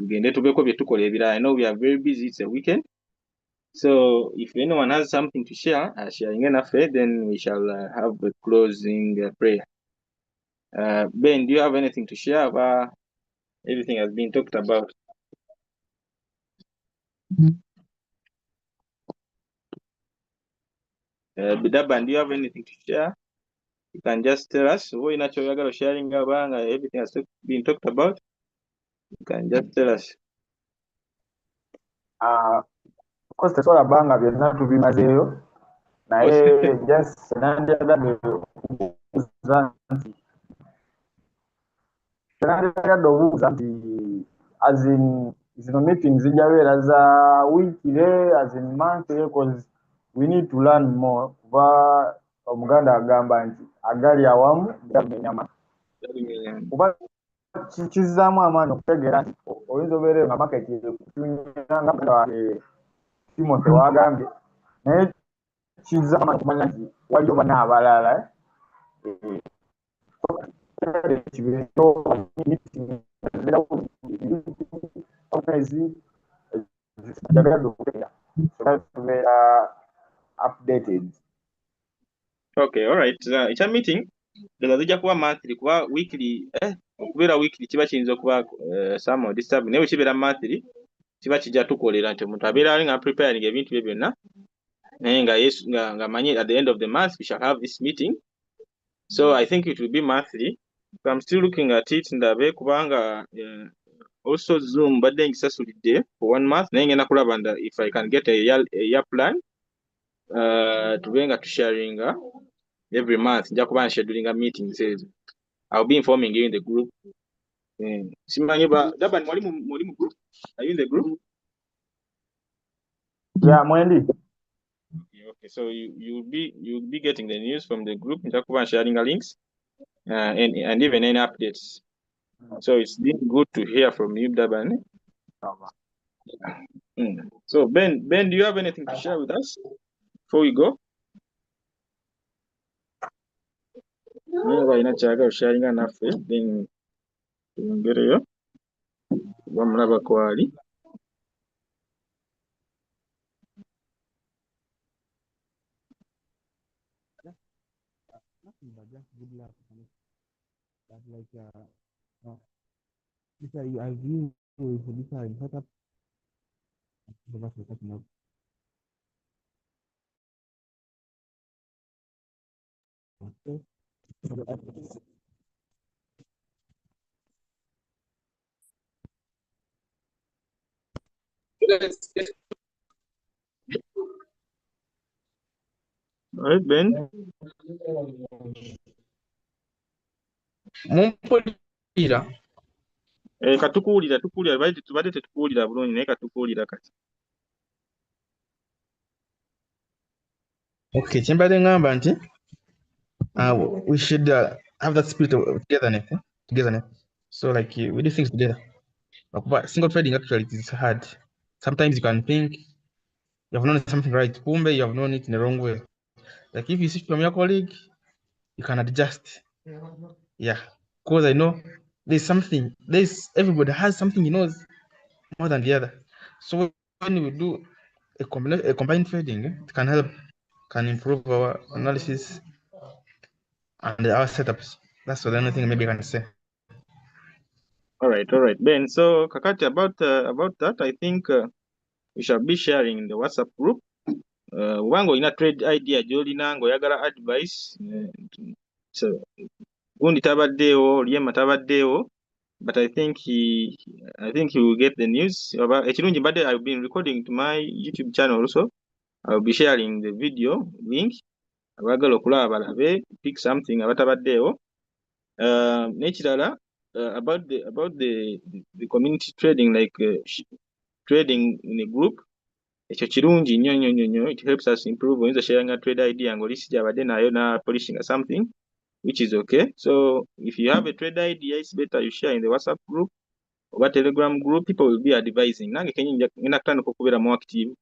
gende tubeko bye tukola ebirala. I know we are very busy. It's a weekend. So if anyone has something to share, sharing enough, then we shall have a closing prayer. Ben, do you have anything to share? Everything has been talked about. Bidaban, do you have anything to share? You can just tell us. Sharing everything has been talked about. You can just tell us. Of course, tesobola bbanga byonna tubimazeeyo naye just nandyagadde okubuuza nti as in zino meetings zijja beera za weekire as in monthly because we need to learn more kuba omuganda agamba nti agali awamu galumenyama kuba kizzaamu amaanyi okutegeera nti oyinza obeereyo nga market kutunyanga wange Timothy wagambye naye kizzaamu amaanyi okumanya nti waliyo bana abalala updated. Okay, all right. It's a meeting. Zijja kuba monthly kuba weekly okubeera weekly kiba kiyinza okuba some disturb naye kibeera monthly kiba kijja tukolera nti omuntu abeera ali nga preparing ebintu bye byonna naye nga manyi at the end of the month we shall have this meeting. So I think it will be monthly. So I'm still looking at it ndabe kubanga also Zoom badde ngisasulidde for 1 month naye ngenda kulaba if I can get a year plan tube nga tusharinga every month nja kuba scheduling meetings ezo. I'll be informing you in the group. Simanyi Daban mwali mu group? Are you in the group? Yeah, Mwendi. Okay, so you'll be getting the news from the group. Nja kuba sharing links and even any updates. So it's been good to hear from you, Daban. So Ben, do you have anything to share with us before we go? Niba inakyagala sharinga naffe then tuyongereyo bamulaba kwali. Nothing but just good luck. But like I agree with this setup. All right, Ben. Mumpulira? Katukuwulira tubadde tetukuwulira bulungi naye katukuwulira kati. Okay, kyembadde ngamba nti we should have that spirit of togetherness. So like we do things together. Single trading actually is hard. Sometimes you can think you have known something right, kumbe you have known it in the wrong way. Like if you see from your colleague, you can adjust. Yeah, because I know everybody has something he knows more than the other. So when we do a combined trading can help, can improve our analysis and our setups. That's the only thing maybe I can say. All right, Ben. So Kakati, about that, I think we shall be sharing in the WhatsApp group. Wango ina trade idea gyolina ng'oyagala advice. So gundi tabaddeewo, Liema tabaddeewo, but I think he will get the news. Ekirungi mbadde I've been recording to my YouTube channel also. I'll be sharing the video link. Abaagala okulaba balabe, pick something abatabaddeewo. N'ekirala about the community trading, like trading in a group. Ekyo kirungi nnyo. It helps us improve. Oyinza sharing a trade idea ng'olisi gyabadde nayo na polishing something, which is okay. So if you have a trade idea, it's better you share in the WhatsApp group or Telegram group. People will be advising. Nange kenyinja ngenda kutandika okubeera more active,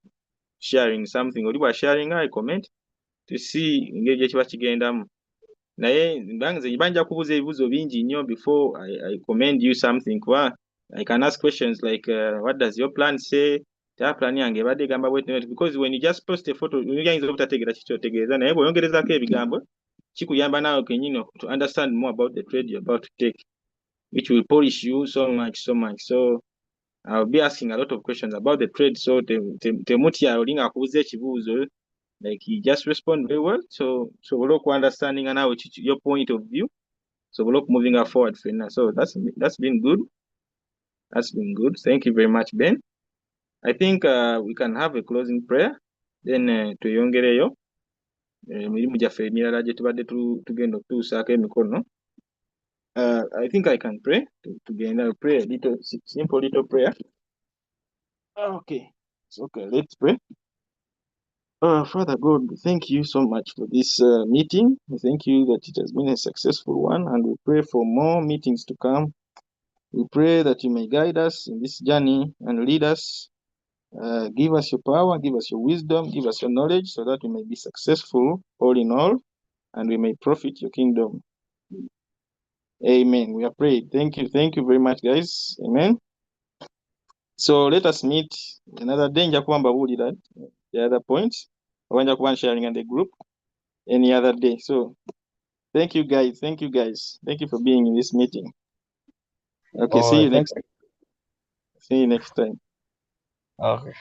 sharing something. Oli bw'asharing I comment to see engeri gye kiba kigendamu. Naye nze banja kubuuza ebibuuzo bingi nnyo before I commend you something. Kuba I can ask questions like what does your plan say? Plan yange ebadde egamba bwetyo, because when you just post a photo oyinza obutategeera kiki otegeeza, naye bw'oyongerezaako ebigambo kikuyamba naawe kenyini to understand more about the trade you're about to take, which will polish you so much. So I'll be asking a lot of questions about the trade. So temutya olinga akubuuza ekibuuzo, like you just respond very well. So we're understanding now your point of view. So we're moving forward for now. So that's been good. That's been good. Thank you very much, Ben. I think we can have a closing prayer, then tuyongereyo emirimu gyaffe emirala gye tubadde tugenda okutuusaako emikono. I think I can pray. Tugenda pray a little simple little prayer. Okay. Let's pray. Father God, thank you so much for this meeting. We thank you that it has been a successful one, and we pray for more meetings to come. We pray that you may guide us in this journey and lead us. Give us your power, give us your wisdom, give us your knowledge, so that we may be successful all in all, and we may profit your kingdom. Amen. We are prayed. Thank you very much, guys. Amen. So let us meet another day. The other points sharing in the group any other day. So thank you guys. Thank you for being in this meeting. Okay, see you next time. Okay.